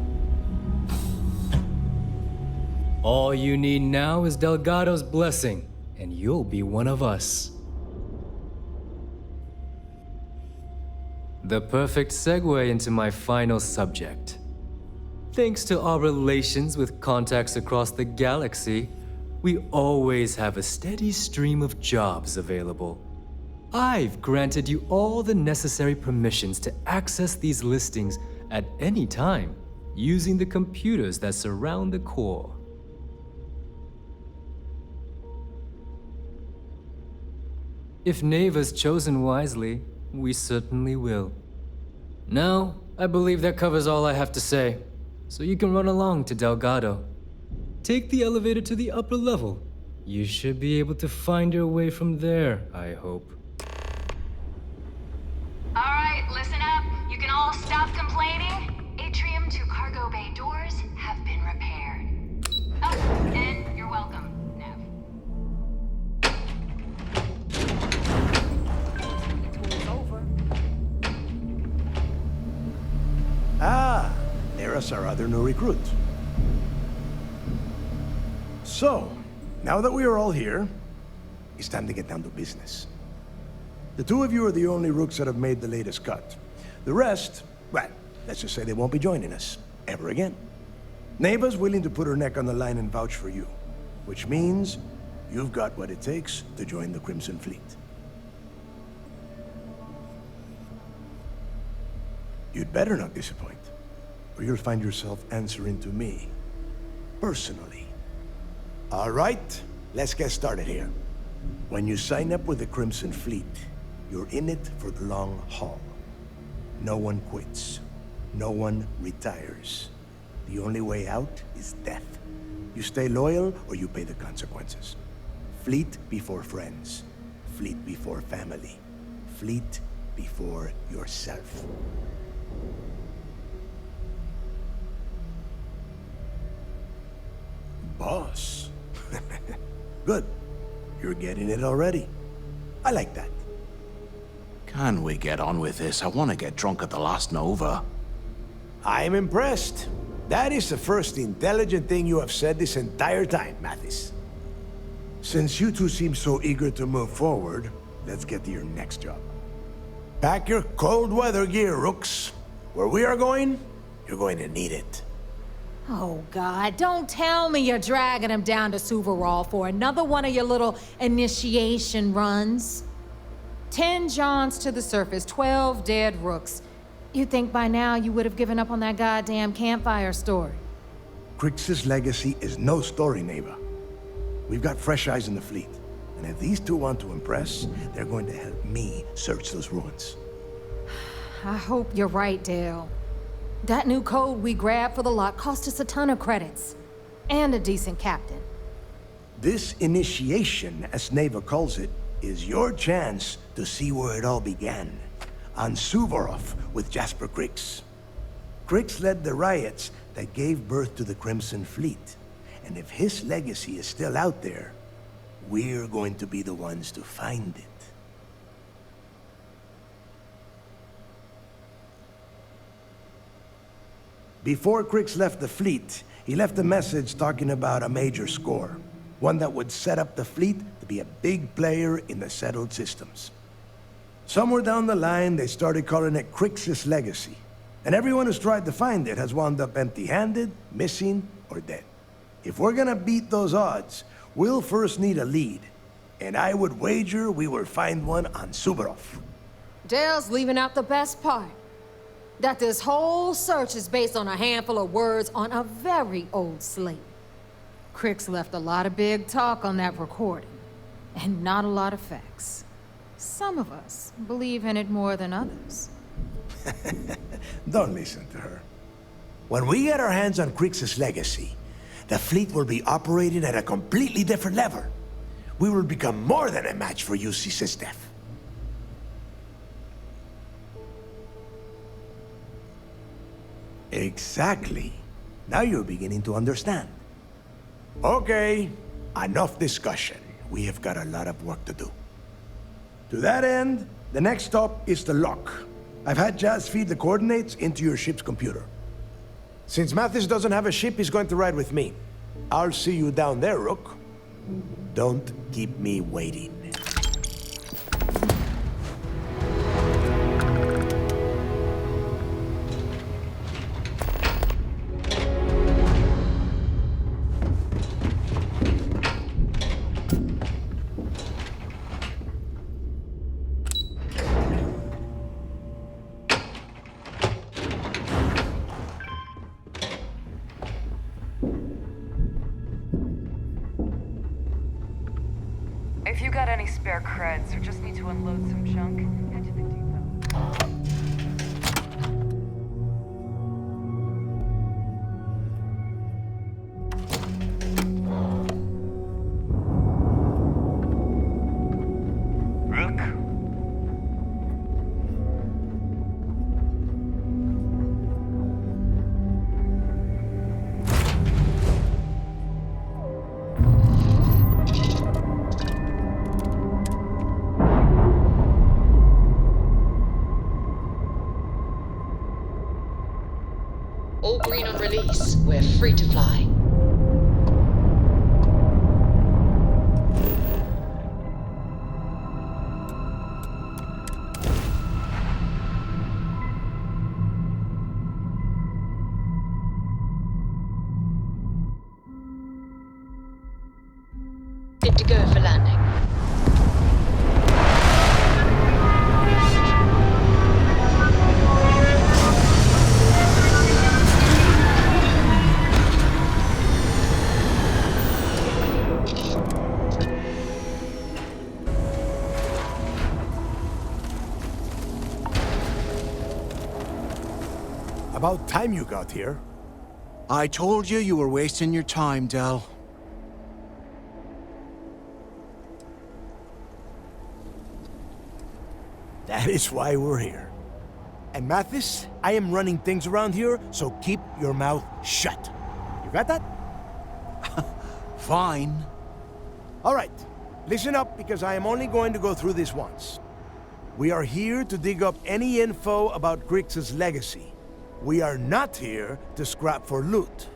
All you need now is Delgado's blessing, and you'll be one of us. The perfect segue into my final subject. Thanks to our relations with contacts across the galaxy, we always have a steady stream of jobs available. I've granted you all the necessary permissions to access these listings at any time, using the computers that surround the core. If Neva's chosen wisely, we certainly will. Now, I believe that covers all I have to say, so you can run along to Delgado. Take the elevator to the upper level. You should be able to find your way from there, I hope. Alright, listen up. You can all stop complaining. Atrium to cargo bay doors have been repaired. Oh, and you're welcome, Nev. as our other new recruit. So, now that we are all here, it's time to get down to business. The two of you are the only rooks that have made the latest cut. The rest, well, let's just say they won't be joining us ever again. Neva's willing to put her neck on the line and vouch for you, which means you've got what it takes to join the Crimson Fleet. You'd better not disappoint, or you'll find yourself answering to me, personally. All right, let's get started here. When you sign up with the Crimson Fleet, you're in it for the long haul. No one quits. No one retires. The only way out is death. You stay loyal or you pay the consequences. Fleet before friends. Fleet before family. Fleet before yourself. Boss. Good. You're getting it already. I like that. Can we get on with this? I want to get drunk at the last Nova. I'm impressed. That is the first intelligent thing you have said this entire time, Mathis. Since you two seem so eager to move forward, let's get to your next job. Pack your cold weather gear, Rooks. Where we are going, you're going to need it. Oh, God, don't tell me you're dragging him down to Suvarol for another one of your little initiation runs. 10 Johns to the surface, 12 dead Rooks. You'd think by now you would have given up on that goddamn campfire story. Crix's legacy is no story, Neva. We've got fresh eyes in the fleet. And if these two want to impress, they're going to help me search those ruins. I hope you're right, Dale. That new code we grabbed for the lot cost us a ton of credits. And a decent captain. This initiation, as Neva calls it, is your chance to see where it all began. On Suvorov with Jasper Crix. Crix led the riots that gave birth to the Crimson Fleet. And if his legacy is still out there, we're going to be the ones to find it. Before Crix left the fleet, he left a message talking about a major score. One that would set up the fleet to be a big player in the settled systems. Somewhere down the line, they started calling it Crix's legacy. And everyone who's tried to find it has wound up empty-handed, missing, or dead. If we're gonna beat those odds, we'll first need a lead. And I would wager we will find one on Suvorov. Dale's leaving out the best part. That this whole search is based on a handful of words on a very old slate. Crix left a lot of big talk on that recording, and not a lot of facts. Some of us believe in it more than others. Don't listen to her. When we get our hands on Crix's legacy, the fleet will be operating at a completely different level. We will become more than a match for UC SysDef. Exactly. Now you're beginning to understand. Okay, enough discussion. We have got a lot of work to do. To that end, the next stop is the lock. I've had Jazz feed the coordinates into your ship's computer. Since Mathis doesn't have a ship, he's going to ride with me. I'll see you down there, Rook. Don't keep me waiting. If you got any spare creds or just need to unload some junk, head to the depot. we're free to fly. Good to go for landing. About time you got here. I told you were wasting your time, Del. That is why we're here. And Mathis, I am running things around here, so keep your mouth shut. You got that? Fine. All right, listen up because I am only going to go through this once. We are here to dig up any info about Grix's legacy. We are not here to scrap for loot.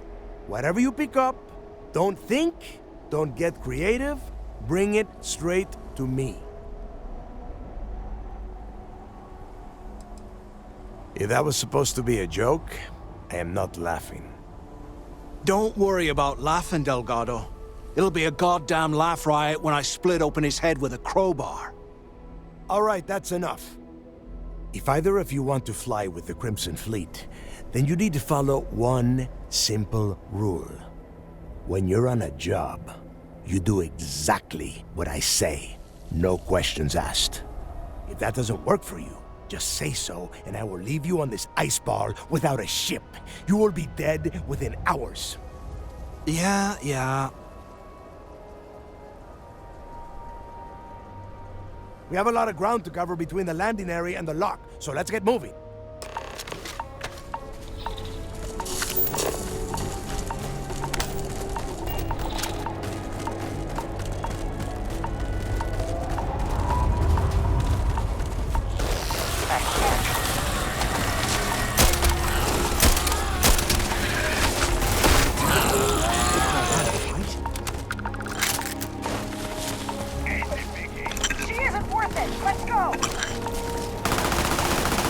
Whatever you pick up, don't think, don't get creative, bring it straight to me. If that was supposed to be a joke, I am not laughing. Don't worry about laughing, Delgado. It'll be a goddamn laugh riot when I split open his head with a crowbar. All right, that's enough. If either of you want to fly with the Crimson Fleet, then you need to follow one simple rule. When you're on a job, you do exactly what I say. No questions asked. If that doesn't work for you, just say so, and I will leave you on this ice ball without a ship. You will be dead within hours. Yeah. We have a lot of ground to cover between the landing area and the lock, so let's get moving. She isn't worth it. Let's go.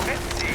Let's see.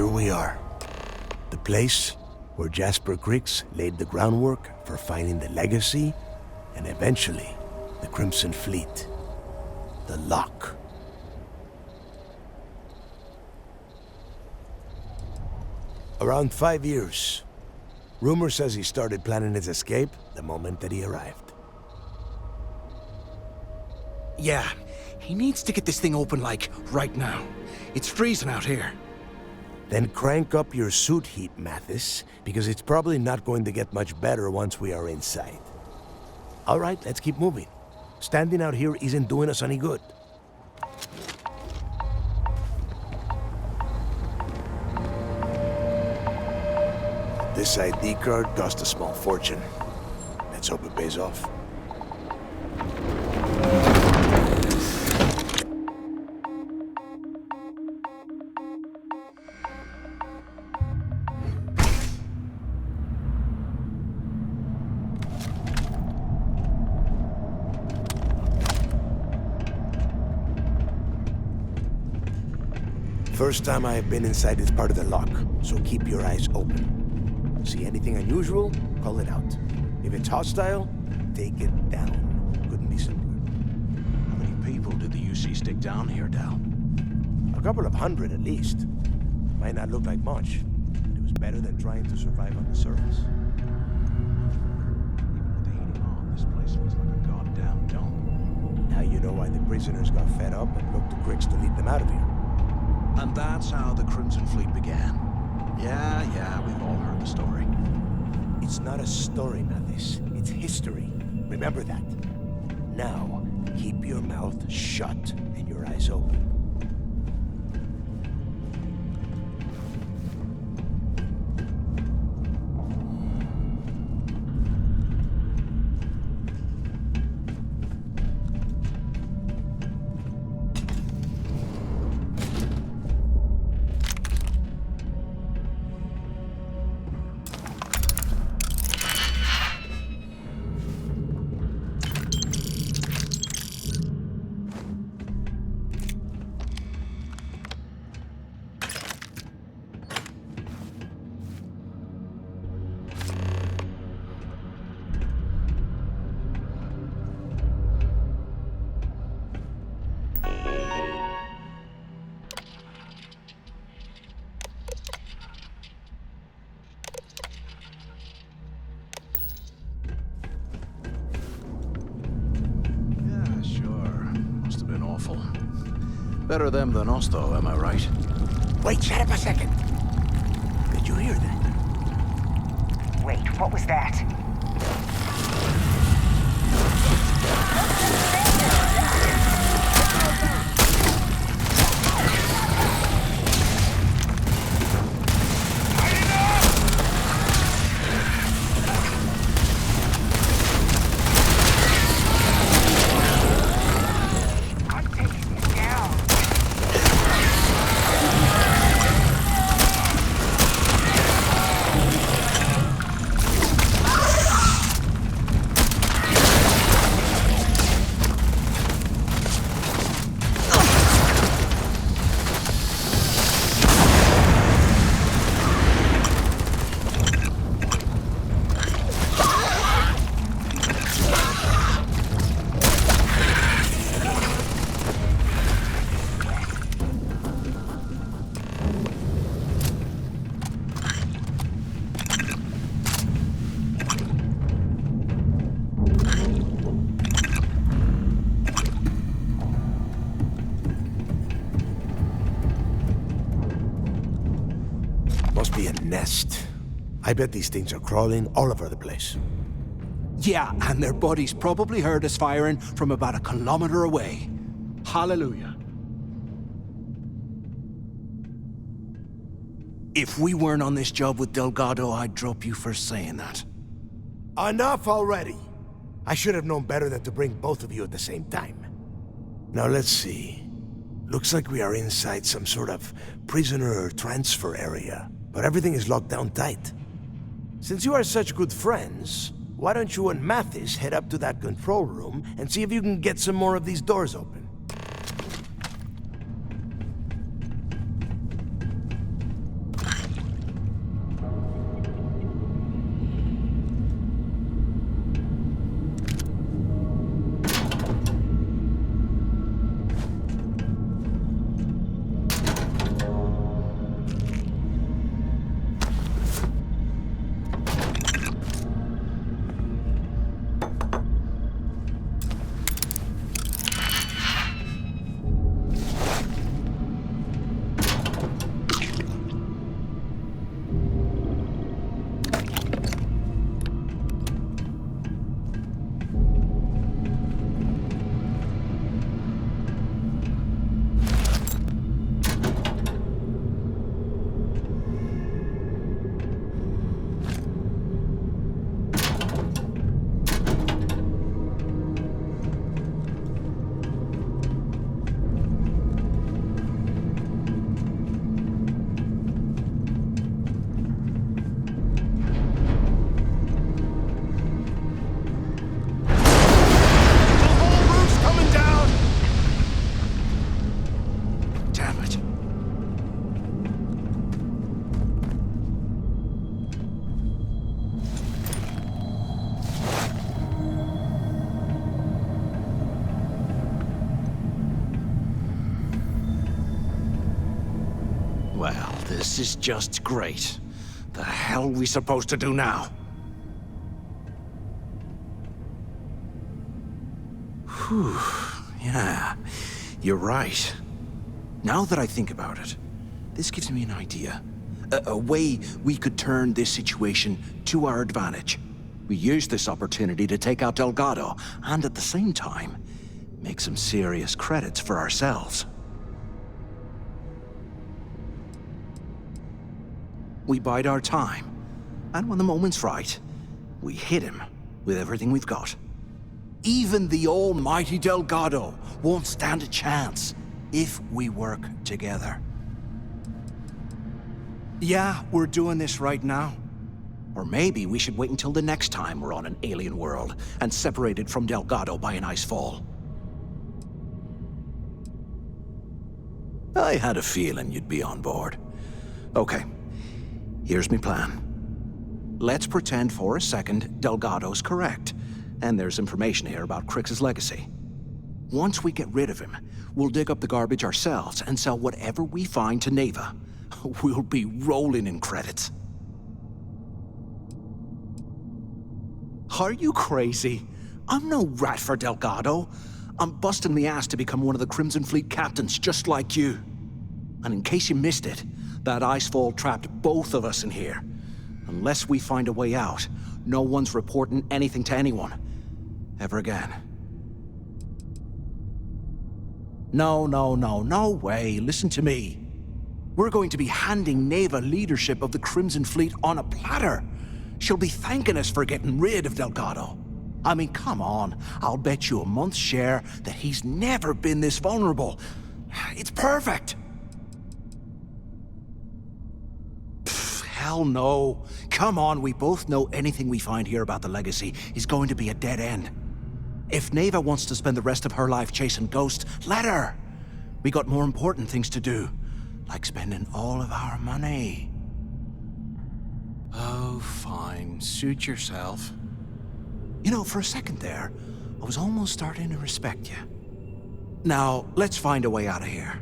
here we are. The place where Jasper Griggs laid the groundwork for finding the Legacy and eventually the Crimson Fleet. The Lock. Around 5 years. Rumor says he started planning his escape the moment that he arrived. Yeah, he needs to get this thing open, like, right now. It's freezing out here. Then crank up your suit heat, Mathis, because it's probably not going to get much better once we are inside. All right, let's keep moving. Standing out here isn't doing us any good. This ID card cost a small fortune. Let's hope it pays off. First time I have been inside this part of the lock, so keep your eyes open. See anything unusual, call it out. If it's hostile, take it down. Couldn't be simpler. How many people did the UC stick down here, Dal? A couple of hundred at least. Might not look like much, but it was better than trying to survive on the surface. Even with the heating on, this place looks like a goddamn dome. Now you know why the prisoners got fed up and looked to Griggs to lead them out of here. And that's how the Crimson Fleet began. Yeah, we've all heard the story. It's not a story, Mathis. It's history. Remember that. Now, keep your mouth shut and your eyes open. Better them than us, though, am I right? Wait, shut up a second. Did you hear that? Wait, what was that? Must be a nest. I bet these things are crawling all over the place. Yeah, and their buddies probably heard us firing from about 1 kilometer away. Hallelujah. If we weren't on this job with Delgado, I'd drop you for saying that. Enough already! I should have known better than to bring both of you at the same time. Now let's see. Looks like we are inside some sort of prisoner transfer area, but everything is locked down tight. Since you are such good friends, why don't you and Mathis head up to that control room and see if you can get some more of these doors open? This is just great. The hell are we supposed to do now? Whew, yeah, you're right. Now that I think about it, this gives me an idea. A way we could turn this situation to our advantage. We use this opportunity to take out Delgado, and at the same time, make some serious credits for ourselves. We bide our time, and when the moment's right, we hit him with everything we've got. Even the almighty Delgado won't stand a chance if we work together. Yeah, we're doing this right now. Or maybe we should wait until the next time we're on an alien world and separated from Delgado by an ice fall. I had a feeling you'd be on board. Okay, here's my plan. Let's pretend for a second Delgado's correct, and there's information here about Crix's legacy. Once we get rid of him, we'll dig up the garbage ourselves and sell whatever we find to Neva. We'll be rolling in credits. Are you crazy? I'm no rat for Delgado. I'm busting the ass to become one of the Crimson Fleet captains, just like you. And in case you missed it, that icefall trapped both of us in here. Unless we find a way out, no one's reporting anything to anyone. Ever again. No way. Listen to me. We're going to be handing Neva leadership of the Crimson Fleet on a platter. She'll be thanking us for getting rid of Delgado. I mean, come on. I'll bet you a month's share that he's never been this vulnerable. It's perfect. Pfft, hell no. Come on, we both know anything we find here about the legacy is going to be a dead end. If Neva wants to spend the rest of her life chasing ghosts, let her. We got more important things to do. Like spending all of our money. Oh, fine. Suit yourself. You know, for a second there, I was almost starting to respect you. Now, let's find a way out of here.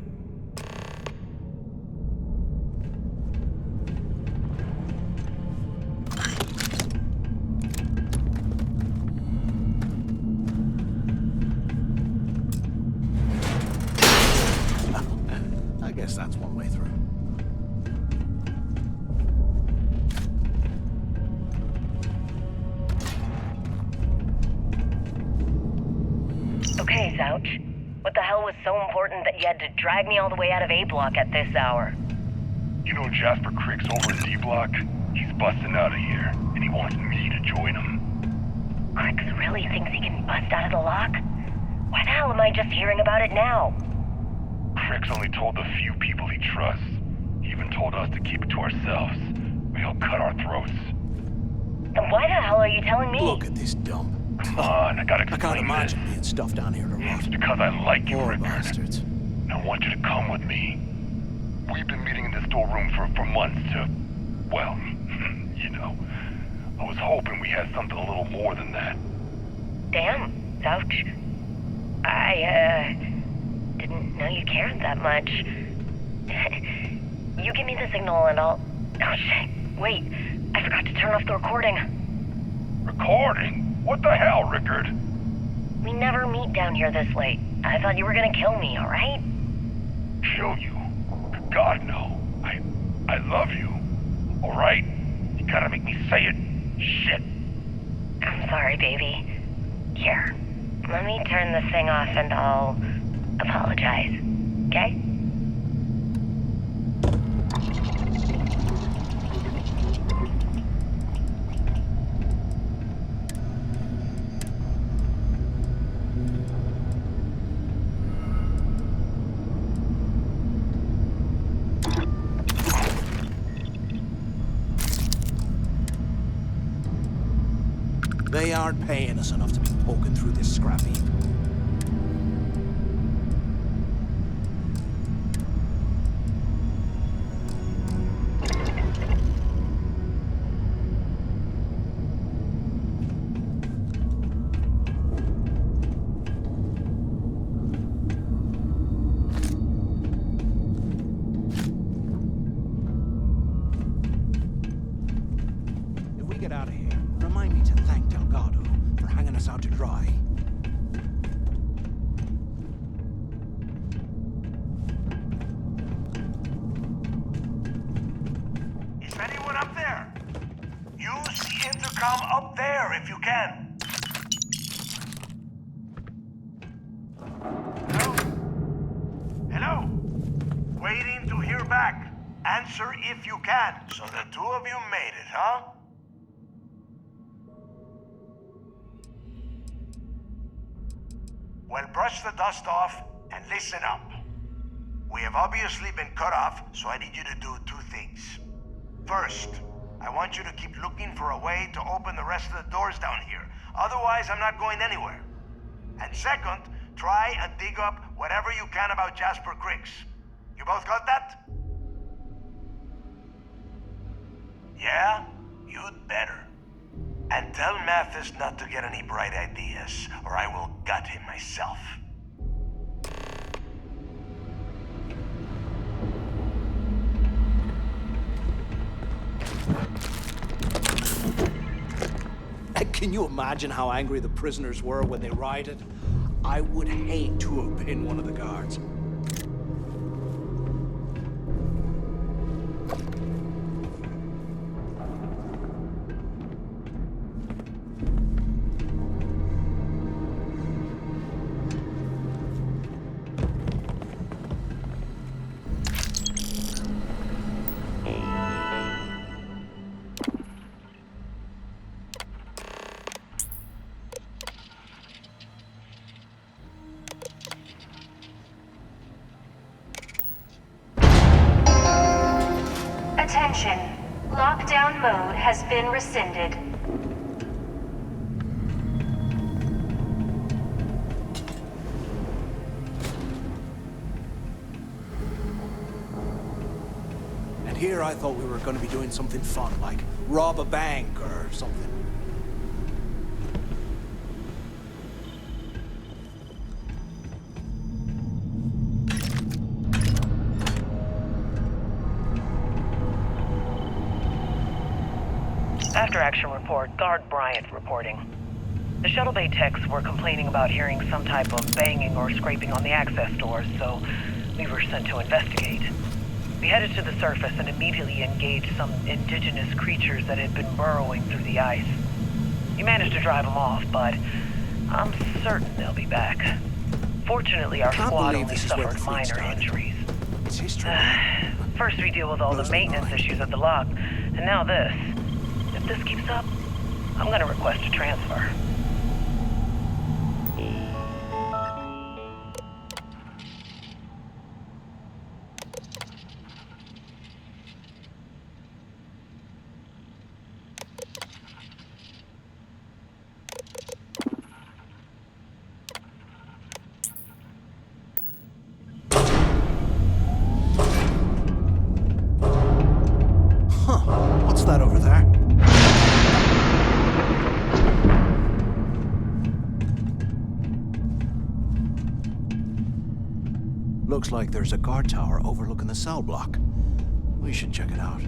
I guess that's one way through. Okay, Zouch. What the hell was so important that you had to drag me all the way out of A Block at this hour? You know Jasper Crick's over in D Block? He's busting out of here, and he wants me to join him. Crix really thinks he can bust out of the lock? Why the hell am I just hearing about it now? Crick's only told the few people he trusts. He even told us to keep it to ourselves, or he'll cut our throats. Then why the hell are you telling me? Look at this dump. Come on, I gotta explain I can't imagine this. being stuffed down here to rot. It's because I like you, Poor Rickard. bastards. And I want you to come with me. We've been meeting in this storeroom for months to, well, you know. I was hoping we had something a little more than that. Damn, Zouch. I, didn't know you cared that much. You give me the signal and I'll... Oh, shit. Wait, I forgot to turn off the recording. Recording? What the hell, Rickard? We never meet down here this late. I thought you were gonna kill me, alright? Kill you? God, no. I love you. Alright? You gotta make me say it. Shit. I'm sorry, baby. Here, let me turn this thing off and I'll apologize, okay? They aren't paying us enough to be poking through this scrap heap. us out to dry. Is anyone up there? Use the intercom up there if you can. Hello? Hello? Waiting to hear back. Answer if you can. So the two of you made it, huh? Well, brush the dust off and listen up. We have obviously been cut off, so I need you to do two things. First, I want you to keep looking for a way to open the rest of the doors down here. Otherwise, I'm not going anywhere. And second, try and dig up whatever you can about Jasper Cricks. You both got that? Yeah? You'd better. And tell Mathis not to get any bright ideas, or I will gut him myself. Can you imagine how angry the prisoners were when they rioted? I would hate to have been one of the guards. Attention. Lockdown mode has been rescinded. And here I thought we were going to be doing something fun, like rob a bank or something. After-action report, Guard Bryant reporting. The shuttle bay techs were complaining about hearing some type of banging or scraping on the access doors, so we were sent to investigate. We headed to the surface and immediately engaged some indigenous creatures that had been burrowing through the ice. We managed to drive them off, but I'm certain they'll be back. Fortunately, our squad only suffered minor injuries. It's history. First we deal with all the maintenance issues at the lock, and now this. If this keeps up, I'm gonna request a transfer. What's that over there? Looks like there's a guard tower overlooking the cell block. We should check it out.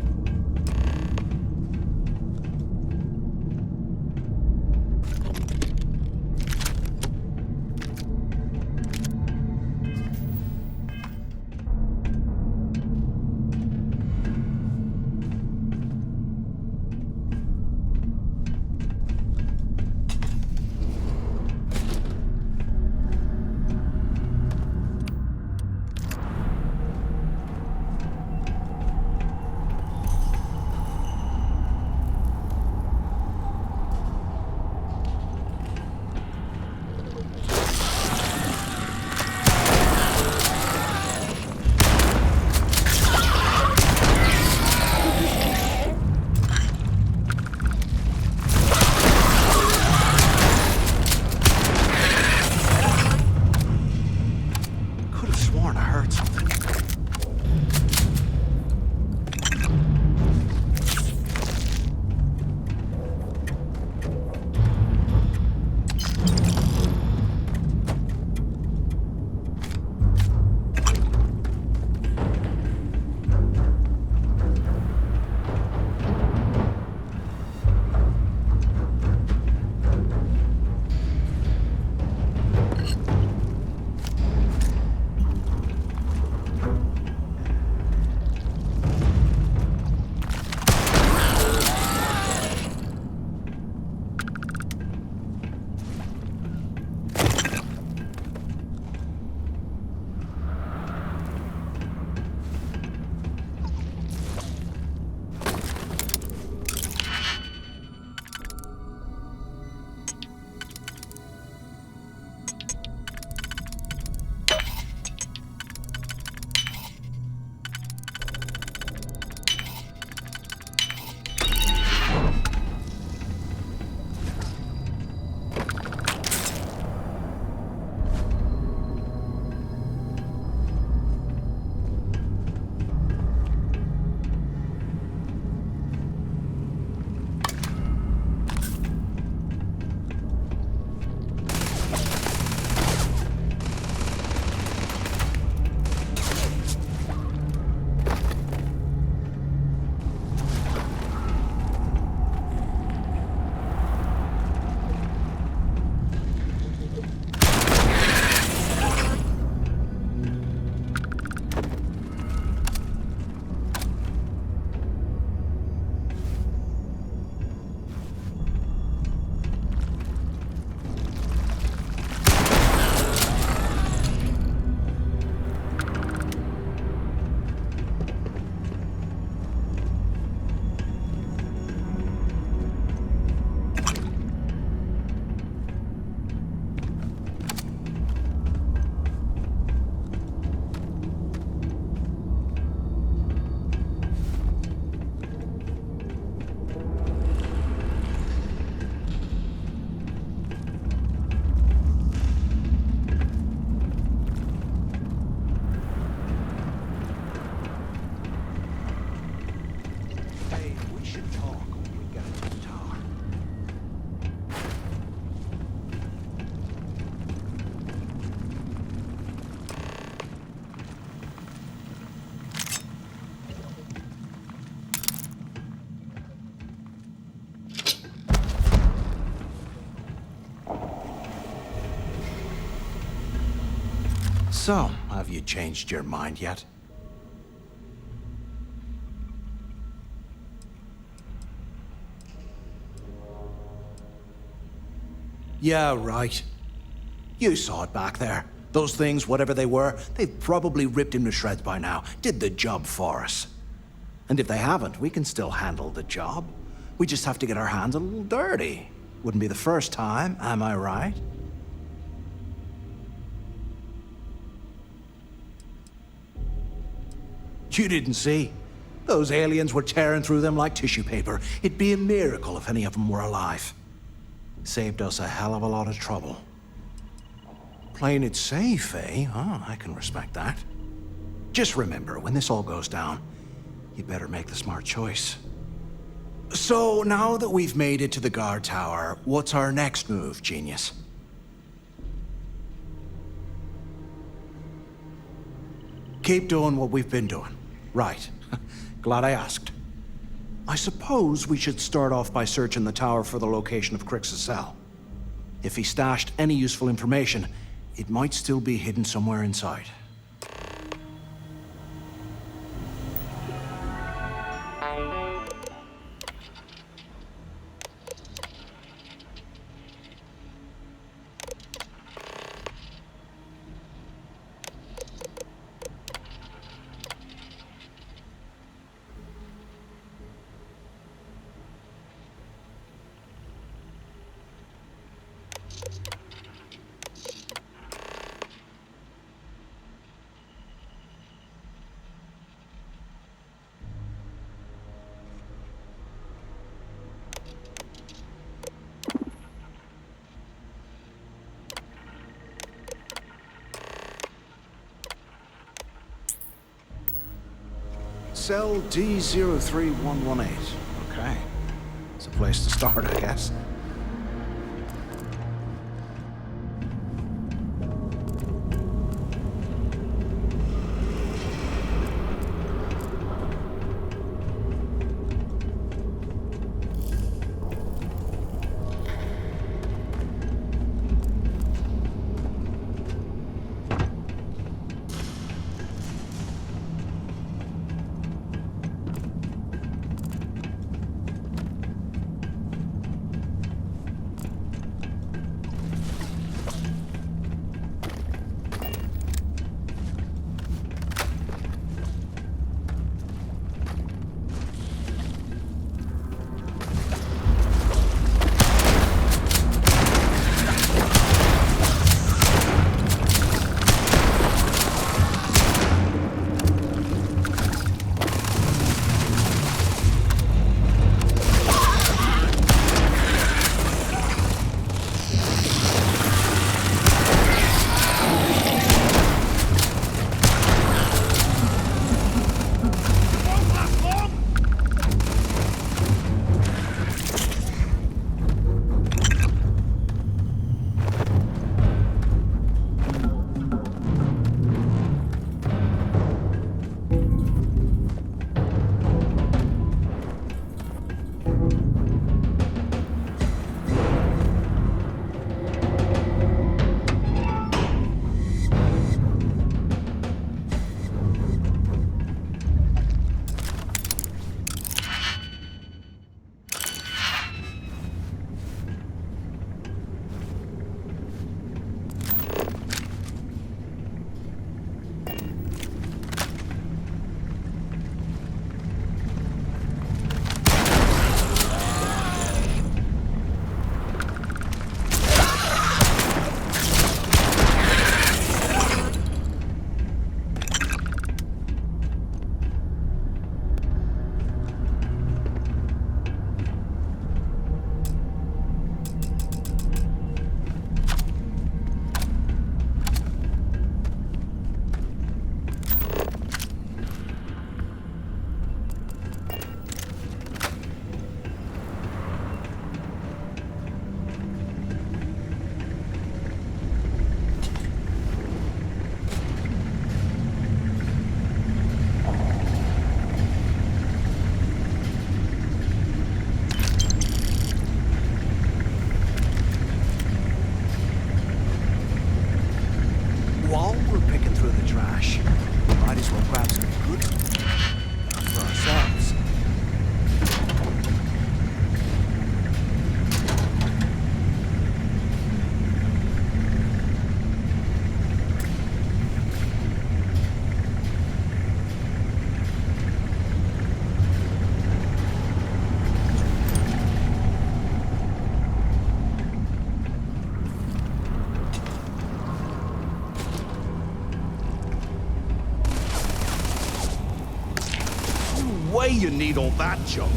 So, have you changed your mind yet? Yeah, right. You saw it back there. Those things, whatever they were, they've probably ripped him to shreds by now. Did the job for us. And if they haven't, we can still handle the job. We just have to get our hands a little dirty. Wouldn't be the first time, am I right? You didn't see? Those aliens were tearing through them like tissue paper. It'd be a miracle if any of them were alive. Saved us a hell of a lot of trouble. Playing it safe, eh? Oh, I can respect that. Just remember, when this all goes down, you better make the smart choice. So, now that we've made it to the guard tower, what's our next move, genius? Keep doing what we've been doing. Right. Glad I asked. I suppose we should start off by searching the tower for the location of Crix's cell. If he stashed any useful information, it might still be hidden somewhere inside. Cell D03118. Okay. It's a place to start, I guess. way you need all that junk.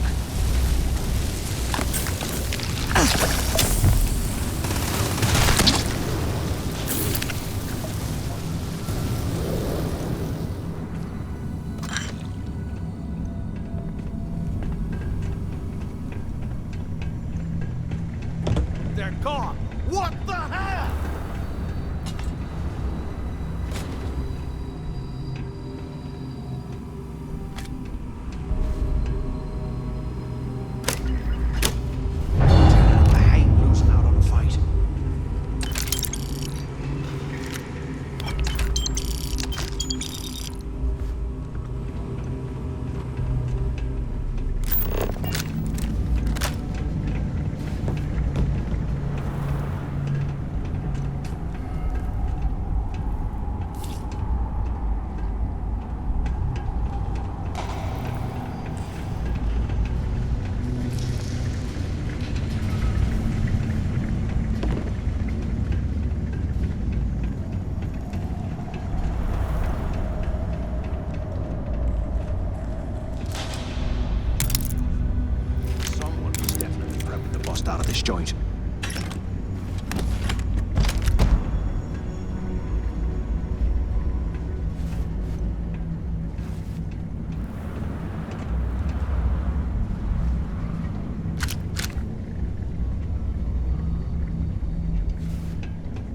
They're gone. What the hell? Out of this joint.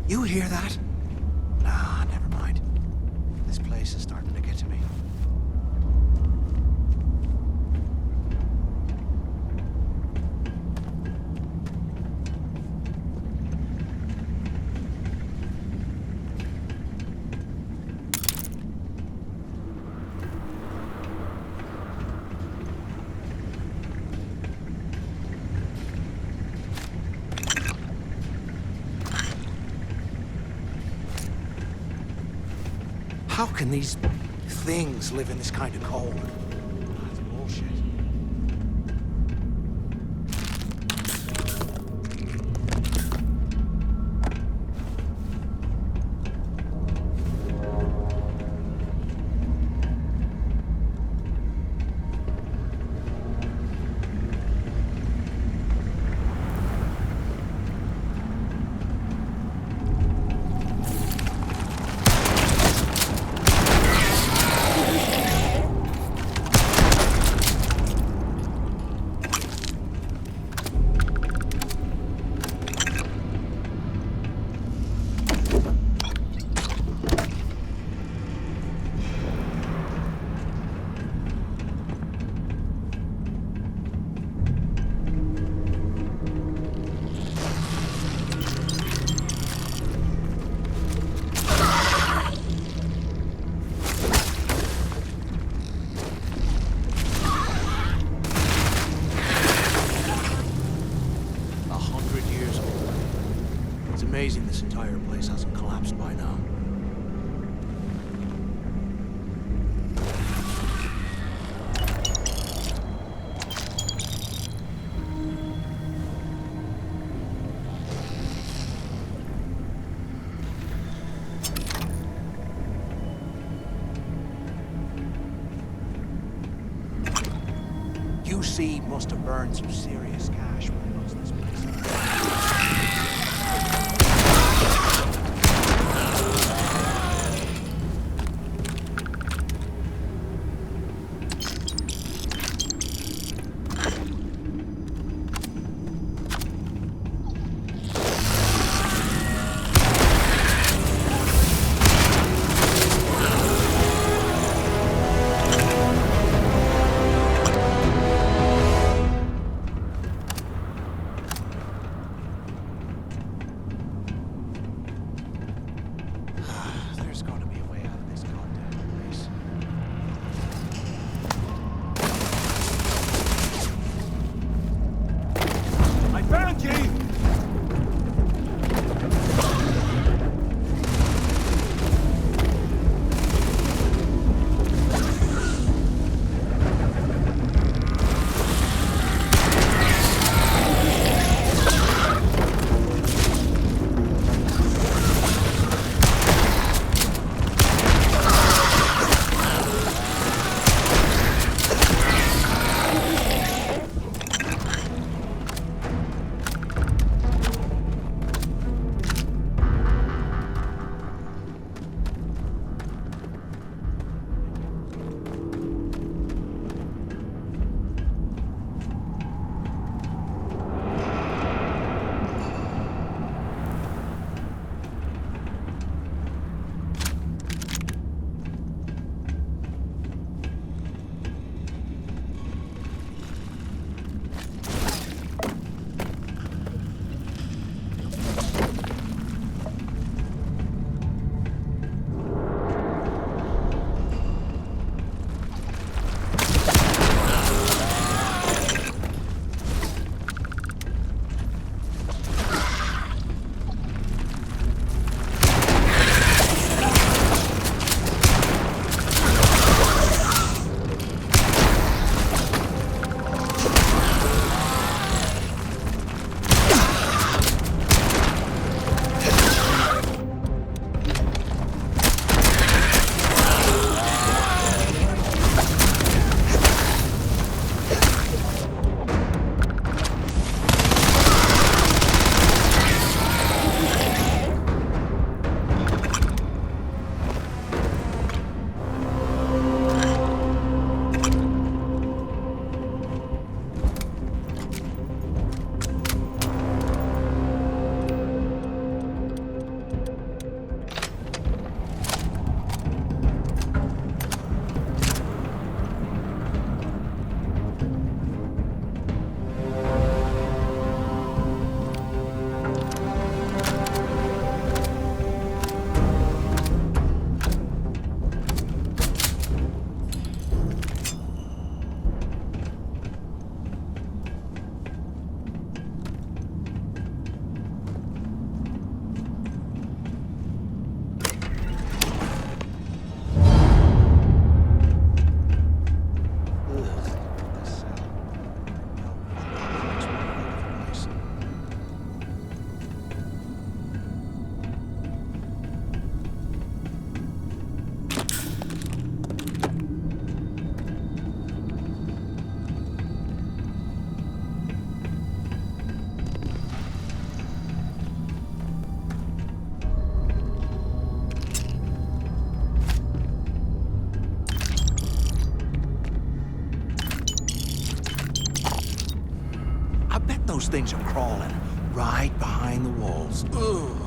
You hear that? Nah, never mind. This place is starting to get to me. How can these things live in this kind of cold? That's bullshit. Amazing this entire place hasn't collapsed by now. UC must have burned some serious cash when it comes to this place. things are crawling right behind the walls. Ugh.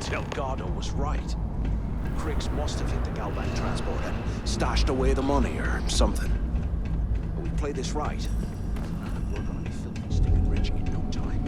Delgado was right. Cricks must have hit the Galbank transport and stashed away the money or something. But we play this right, we're gonna be filthy stinking rich in no time.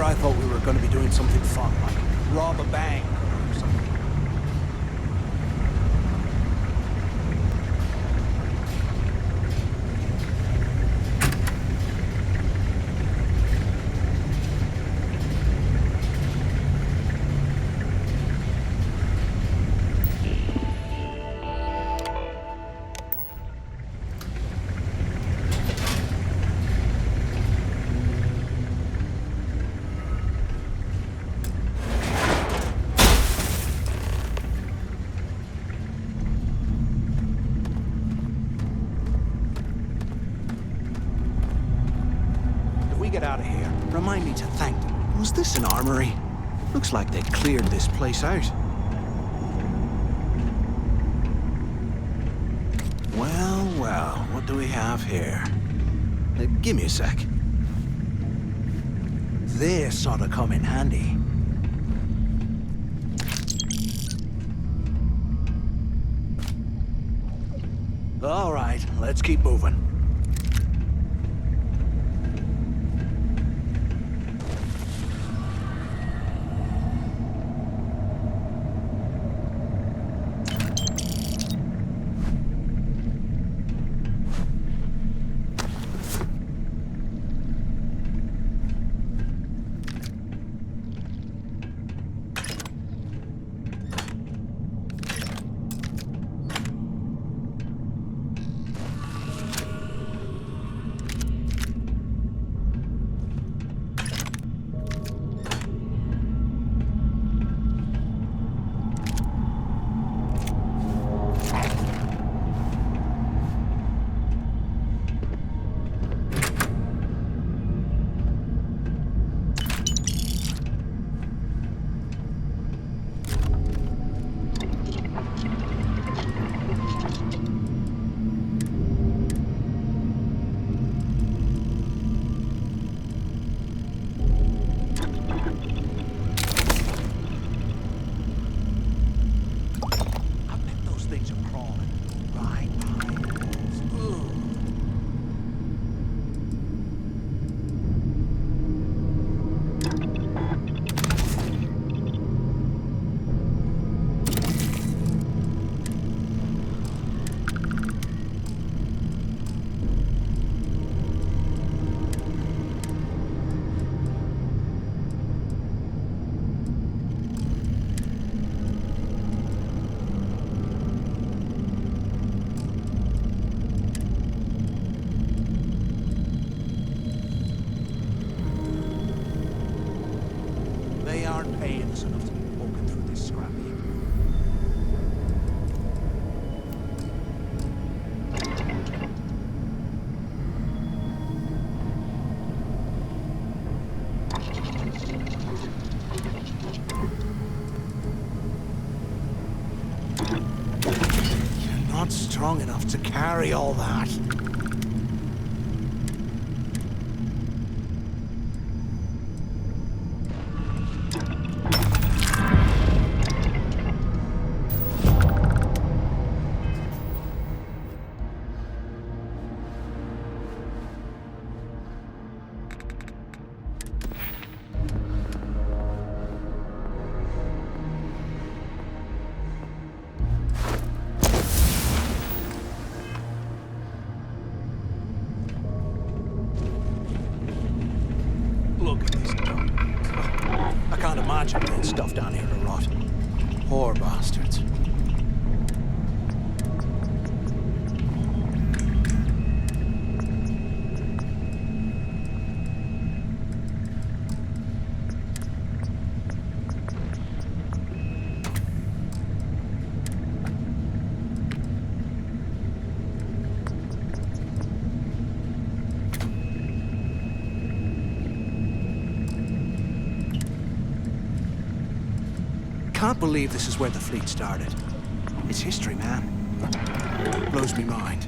I thought we were going to be doing something fun, like rob a bank or something. Get out of here. Remind me to thank them. Was this an armory? Looks like they cleared this place out. Well, well, what do we have here? Give me a sec. This ought to come in handy. All right, let's keep moving. Aren't paying us enough to be walking through this scrap heap. You're not strong enough to carry all that. Look at this dump. I can't imagine putting stuff down here to rot. Poor bastards. Can't believe this is where the fleet started. It's history, man. Blows me mind.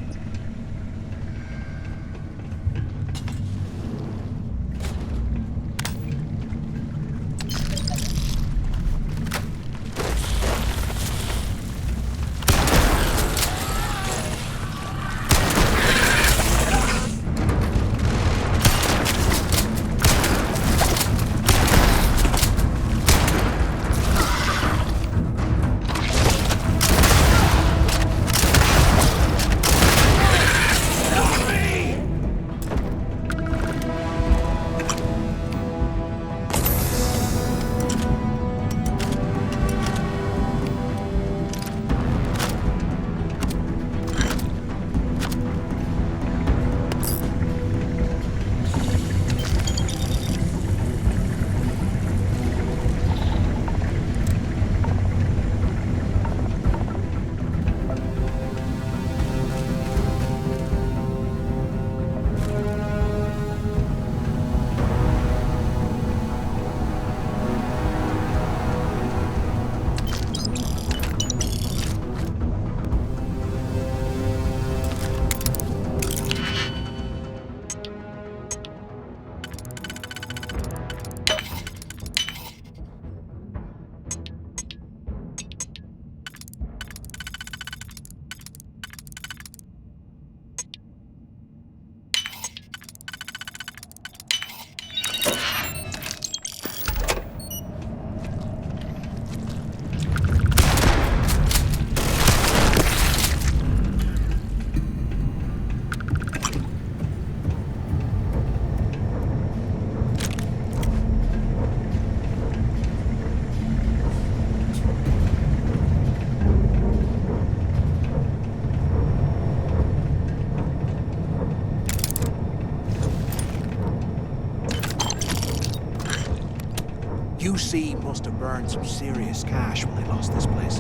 QC must have burned some serious cash when they lost this place.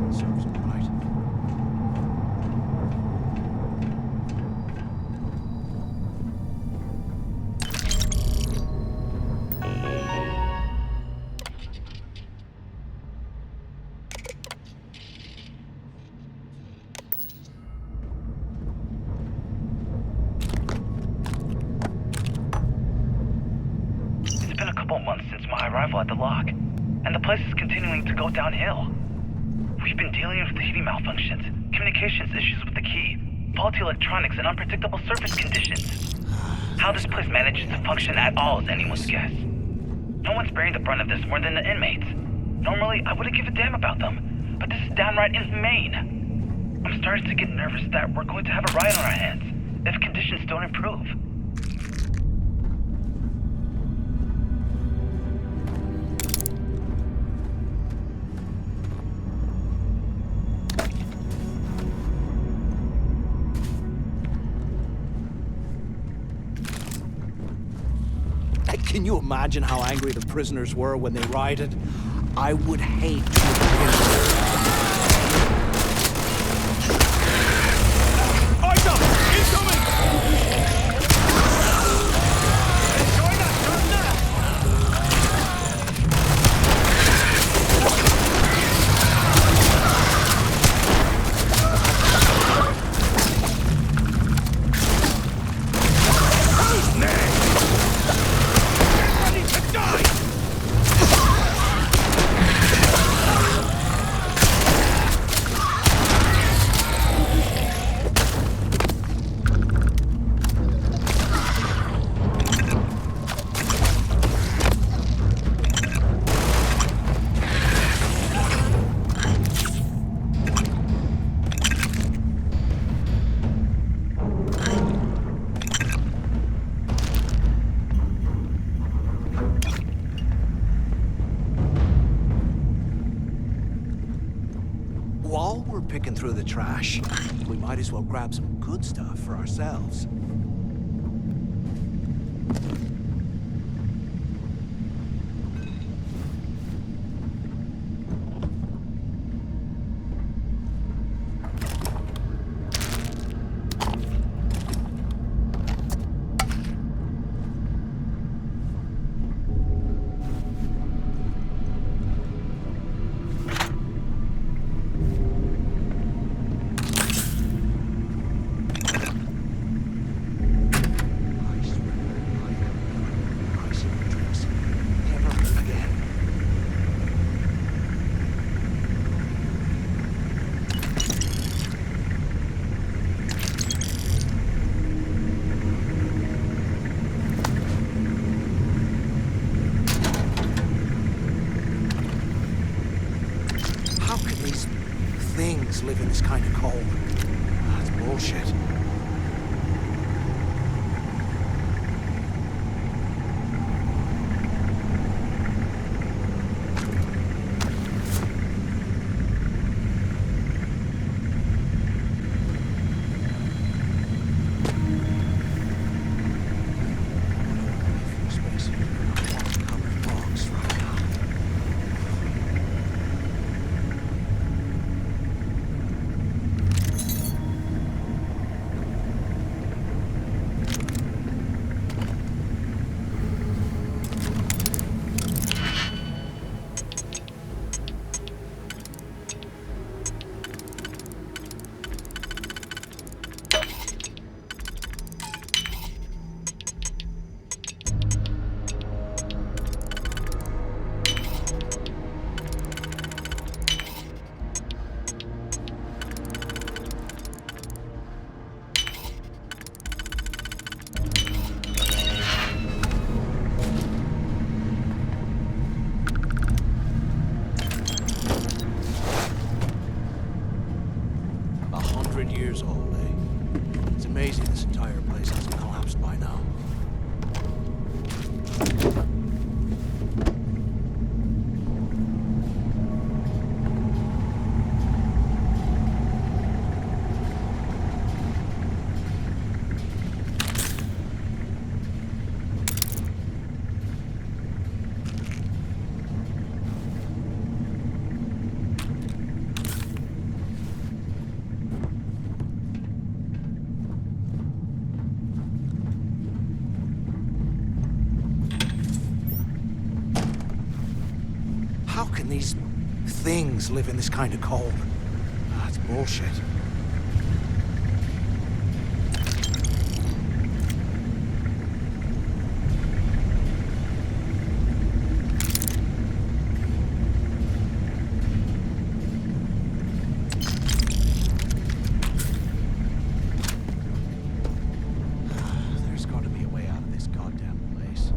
Serves them right. It's been a couple months since my arrival at the lock, and the place is continuing to go downhill. We've been dealing with the heating malfunctions, communications issues with the key, faulty electronics, and unpredictable surface conditions. How this place manages to function at all is anyone's guess. No one's bearing the brunt of this more than the inmates. Normally, I wouldn't give a damn about them, but this is downright inhumane. I'm starting to get nervous that we're going to have a riot on our hands if conditions don't improve. Can you imagine how angry the prisoners were when they rioted? I would hate to While we're picking through the trash, we might as well grab some good stuff for ourselves. Live in this kind of cold. That's bullshit. Years old, eh? It's amazing this entire place hasn't collapsed by now. can these things live in this kind of cold? That's bullshit. There's got to be a way out of this goddamn place.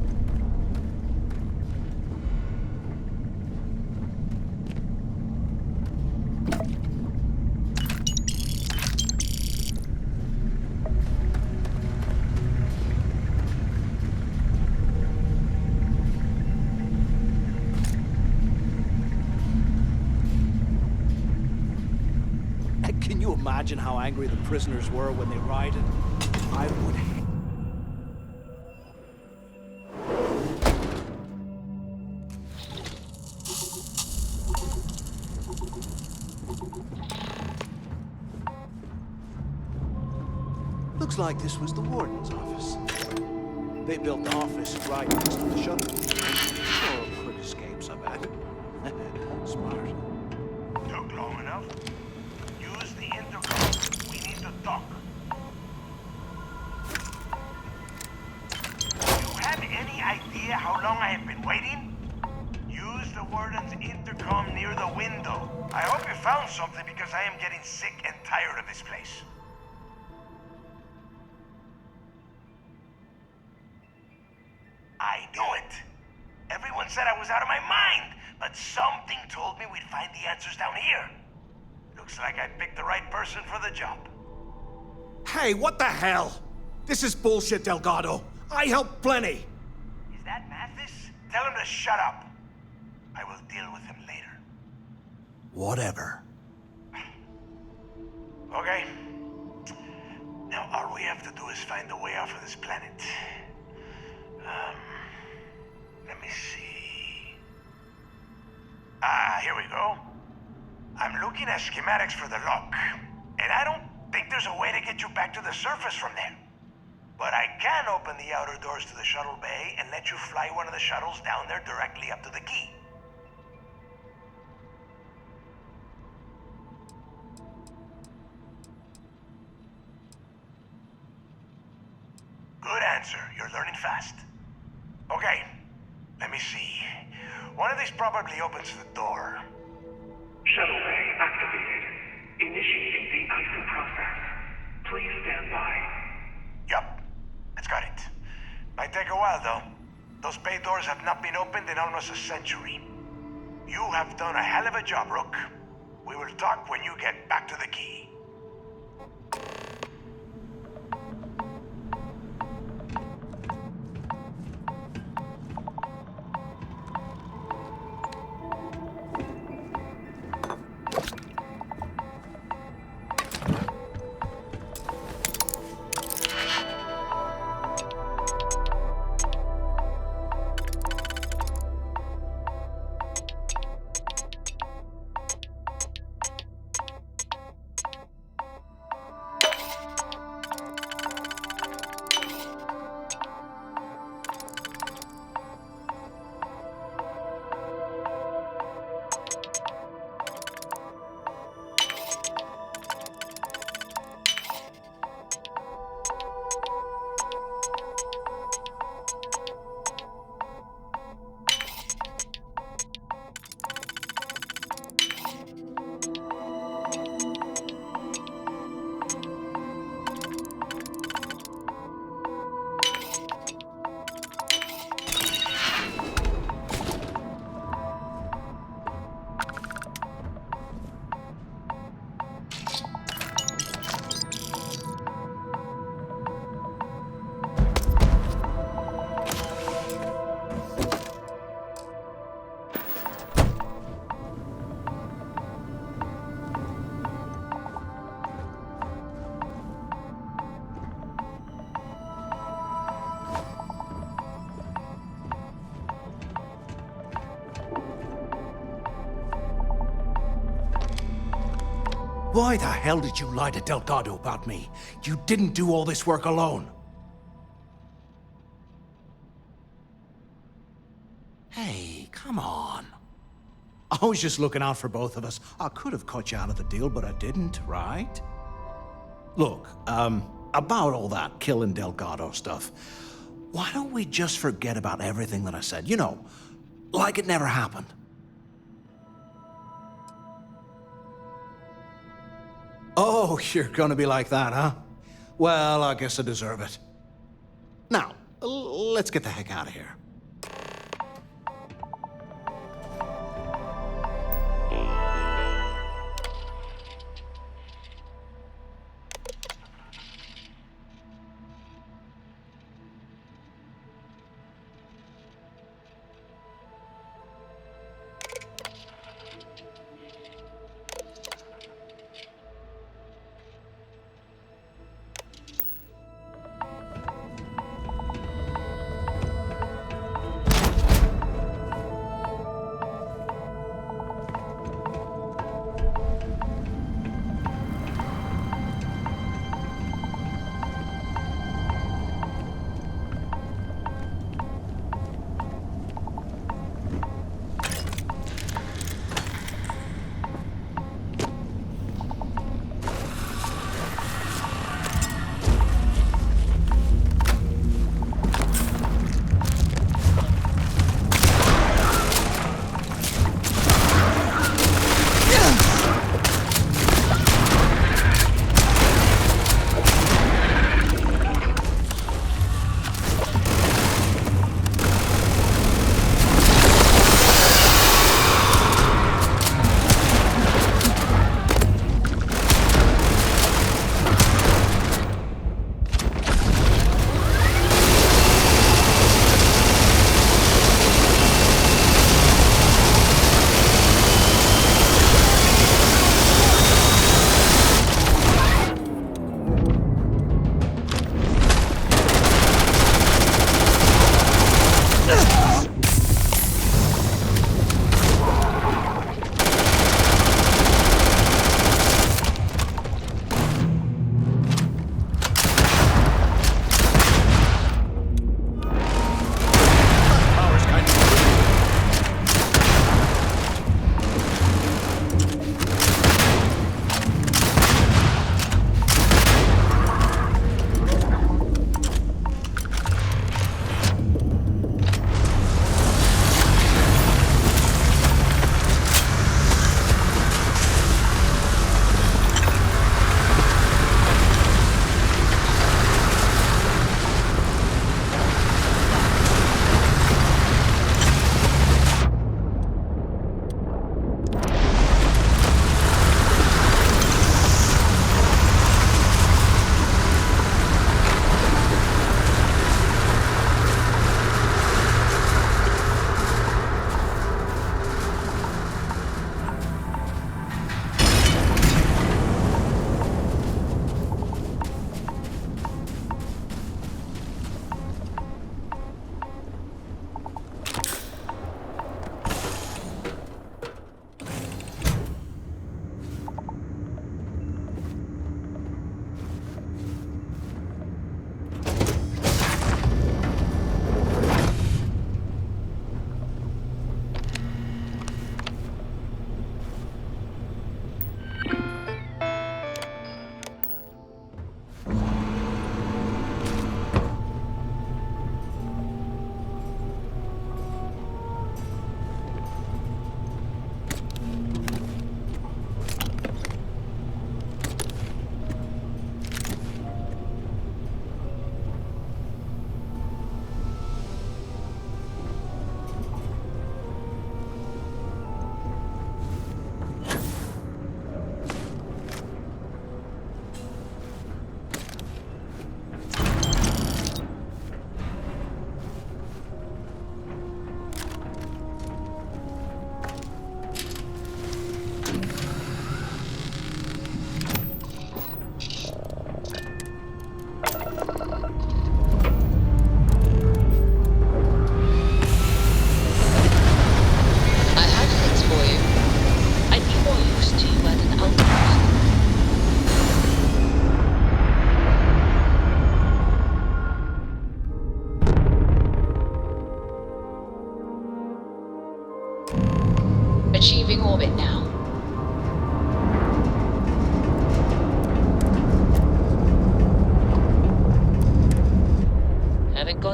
Can you imagine how angry the prisoners were when they rioted? I would hate. Looks like this was the warden's office. They built the office right next to the shuttle. Oh, quick escapes, I bet. Smart. Took long enough? Use the intercom. We need to talk. Do you have any idea how long I have been waiting? Use the warden's intercom near the window. I hope you found something because I am getting sick and tired of this place. I knew it. Everyone said I was out of my mind, but something told me we'd find the answers down here. Looks like I picked the right person for the job. Hey, what the hell? This is bullshit, Delgado. I helped plenty. Is that Mathis? Tell him to shut up. I will deal with him later. Whatever. Okay. Now all we have to do is find a way off of this planet. Let me see. Here we go. I'm looking at schematics for the lock, and I don't think there's a way to get you back to the surface from there. But I can open the outer doors to the shuttle bay and let you fly one of the shuttles down there directly up to the key. Good answer. You're learning fast. Okay, let me see. One of these probably opens the door. Shuttle bay activated. Initiating de-icing process. Please stand by. Yup, that's got it. Might take a while though. Those bay doors have not been opened in almost a century. You have done a hell of a job, Rook. We will talk when you get back to the key. Why the hell did you lie to Delgado about me? You didn't do all this work alone. Hey, come on. I was just looking out for both of us. I could have cut you out of the deal, but I didn't, right? Look, about all that killing Delgado stuff, why don't we just forget about everything that I said? You know, like it never happened. Oh, you're gonna be like that, huh? Well, I guess I deserve it. Now, let's get the heck out of here.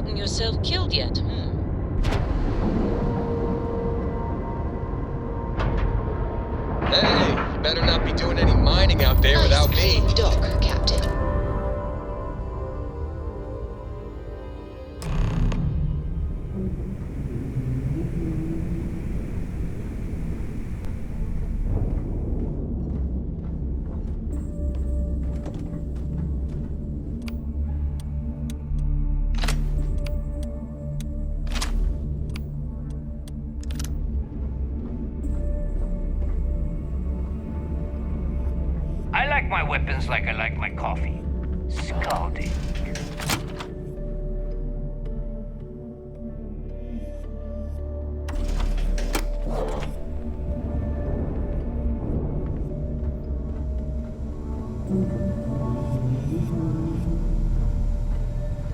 gotten yourself killed yet, Hey, you better not be doing any mining out there without me. Dock, Captain. I like my weapons like I like my coffee. Scalding.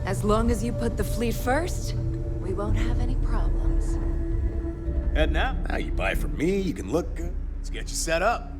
As long as you put the fleet first, we won't have any problems. Heading out? Now you buy from me, you can look good. Let's get you set up.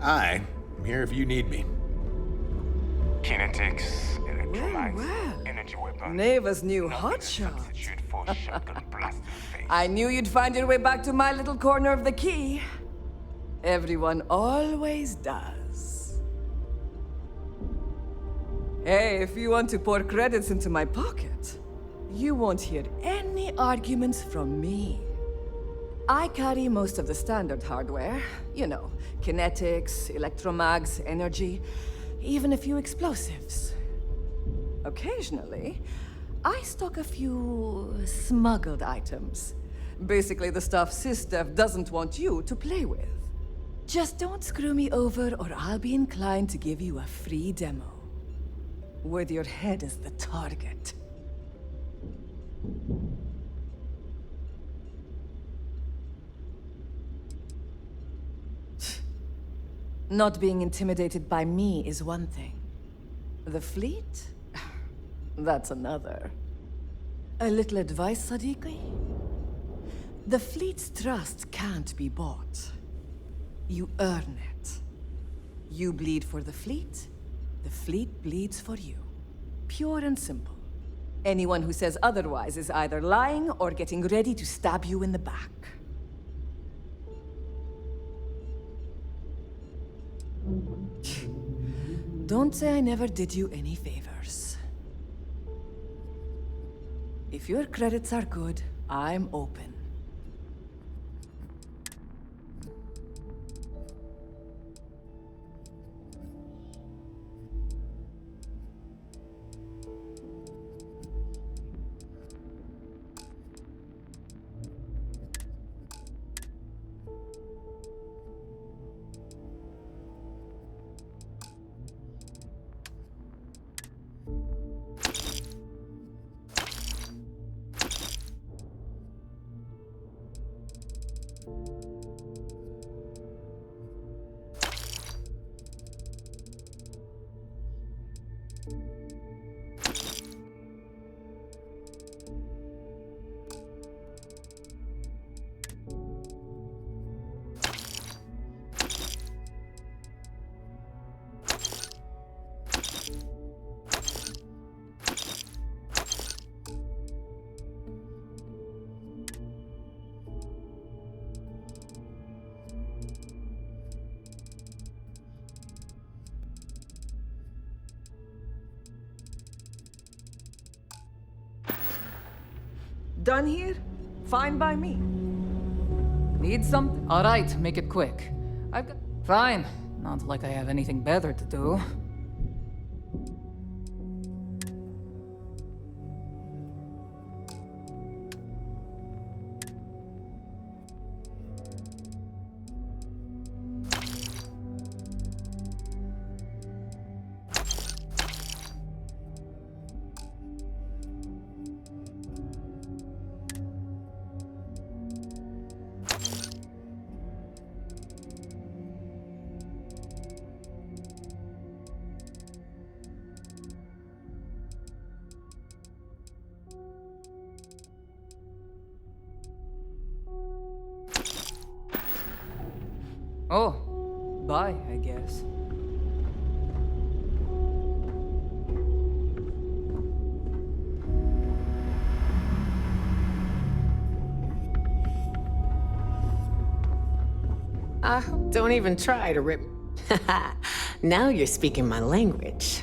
Hi, I'm here if you need me. Kinetics, electrolytes, energy weapons. Neva's new hotshot. I knew you'd find your way back to my little corner of the key. Everyone always does. Hey, if you want to pour credits into my pocket, you won't hear any arguments from me. I carry most of the standard hardware. You know, kinetics, electromags, energy, even a few explosives. Occasionally, I stock a few smuggled items. Basically the stuff SysDef doesn't want you to play with. Just don't screw me over or I'll be inclined to give you a free demo. With your head as the target. Not being intimidated by me is one thing. The fleet? That's another. A little advice, Sadiqi? The fleet's trust can't be bought. You earn it. You bleed for the fleet bleeds for you. Pure and simple. Anyone who says otherwise is either lying or getting ready to stab you in the back. Don't say I never did you any favors. If your credits are good, I'm open. Done here? Fine by me. Need something? All right, make it quick. I've got... Fine. Not like I have anything better to do. Oh, bye, I guess. Don't even try to rip. Now you're speaking my language.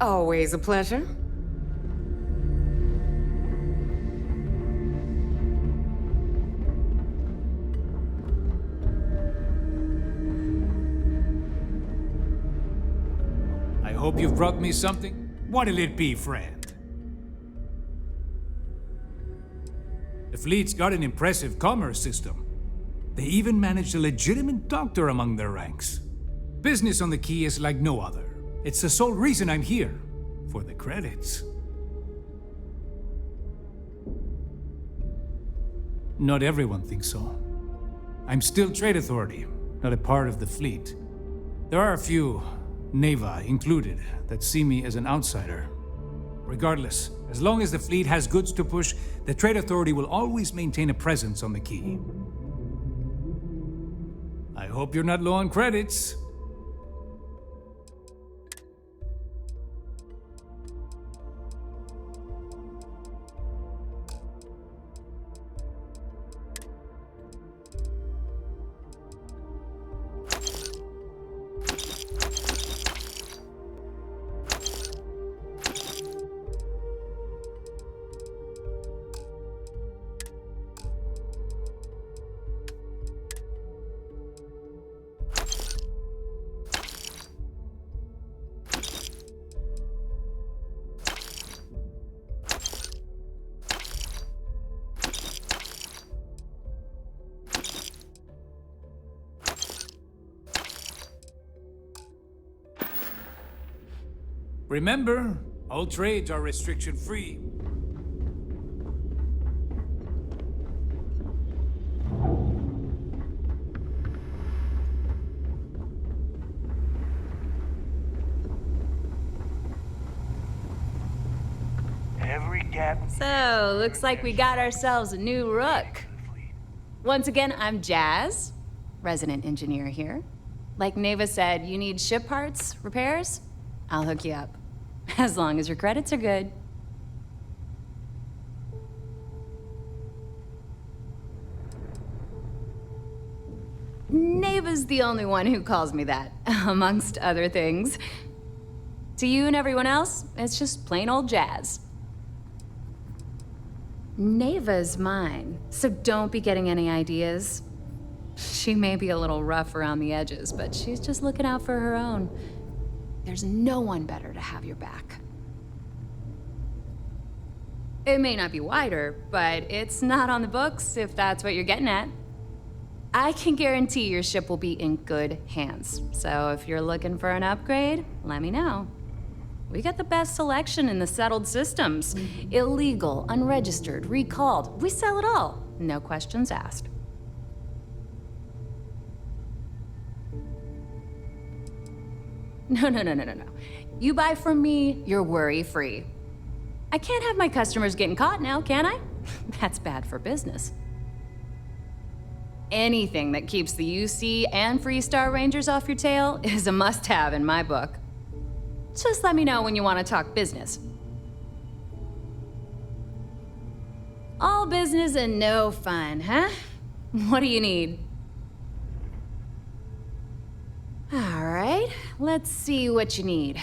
Always a pleasure. I hope you've brought me something. What'll it be, friend? The fleet's got an impressive commerce system. They even managed a legitimate doctor among their ranks. Business on the Key is like no other. It's the sole reason I'm here, for the credits. Not everyone thinks so. I'm still Trade Authority, not a part of the fleet. There are a few, Neva included, that see me as an outsider. Regardless, as long as the fleet has goods to push, the Trade Authority will always maintain a presence on the Key. I hope you're not low on credits. Remember, all trades are restriction-free. Every gap. So, looks like we got ourselves a new rook. Once again, I'm Jazz, resident engineer here. Like Neva said, you need ship parts, repairs? I'll hook you up. As long as your credits are good. Neva's the only one who calls me that, amongst other things. To you and everyone else, it's just plain old Jazz. Neva's mine, so don't be getting any ideas. She may be a little rough around the edges, but she's just looking out for her own. There's no one better to have your back. It may not be wider, but it's not on the books, if that's what you're getting at. I can guarantee your ship will be in good hands, so if you're looking for an upgrade, let me know. We got the best selection in the settled systems. Illegal, unregistered, recalled. We sell it all. No questions asked. No. You buy from me, you're worry-free. I can't have my customers getting caught now, can I? That's bad for business. Anything that keeps the UC and Freestar Rangers off your tail is a must-have in my book. Just let me know when you want to talk business. All business and no fun, huh? What do you need? All right, let's see what you need.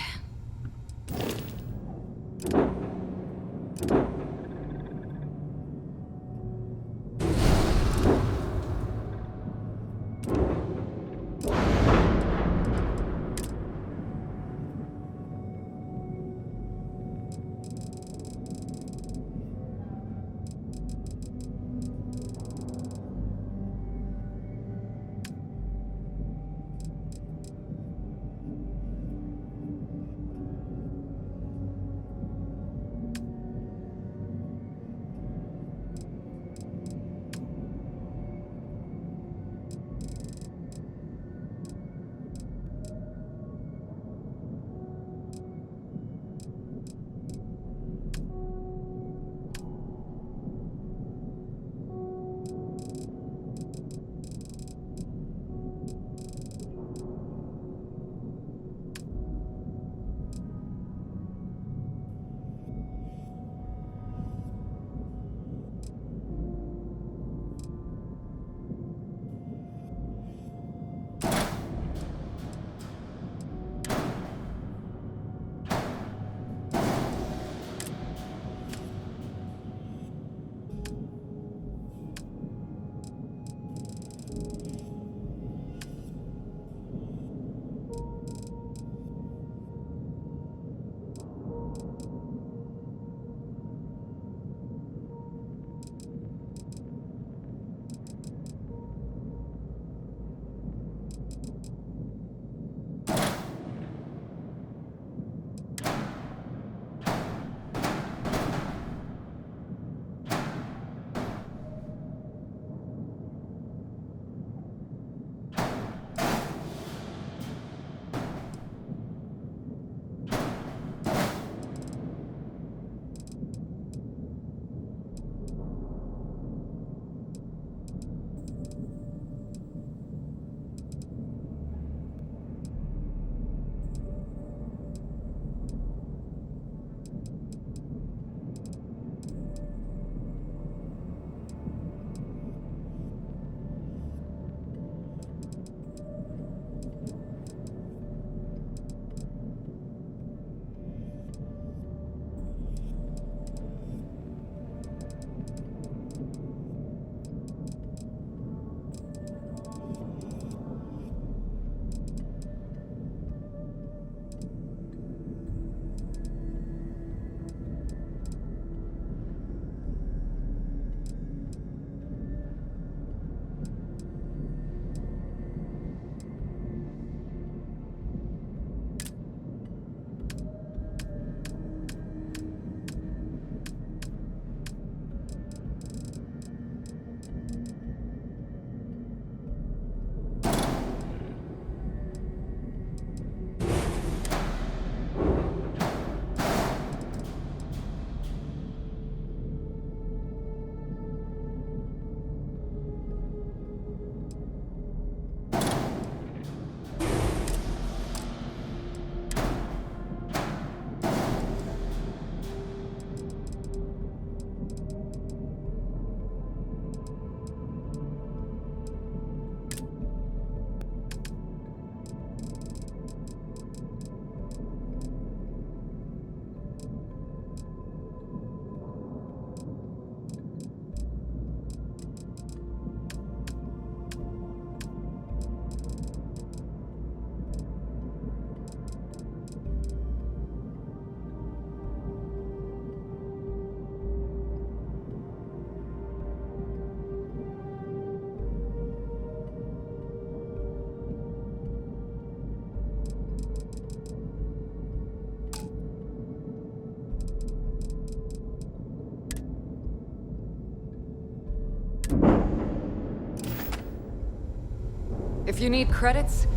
If you need credits,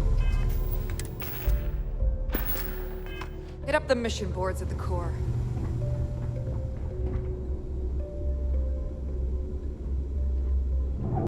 hit up the mission boards at the core.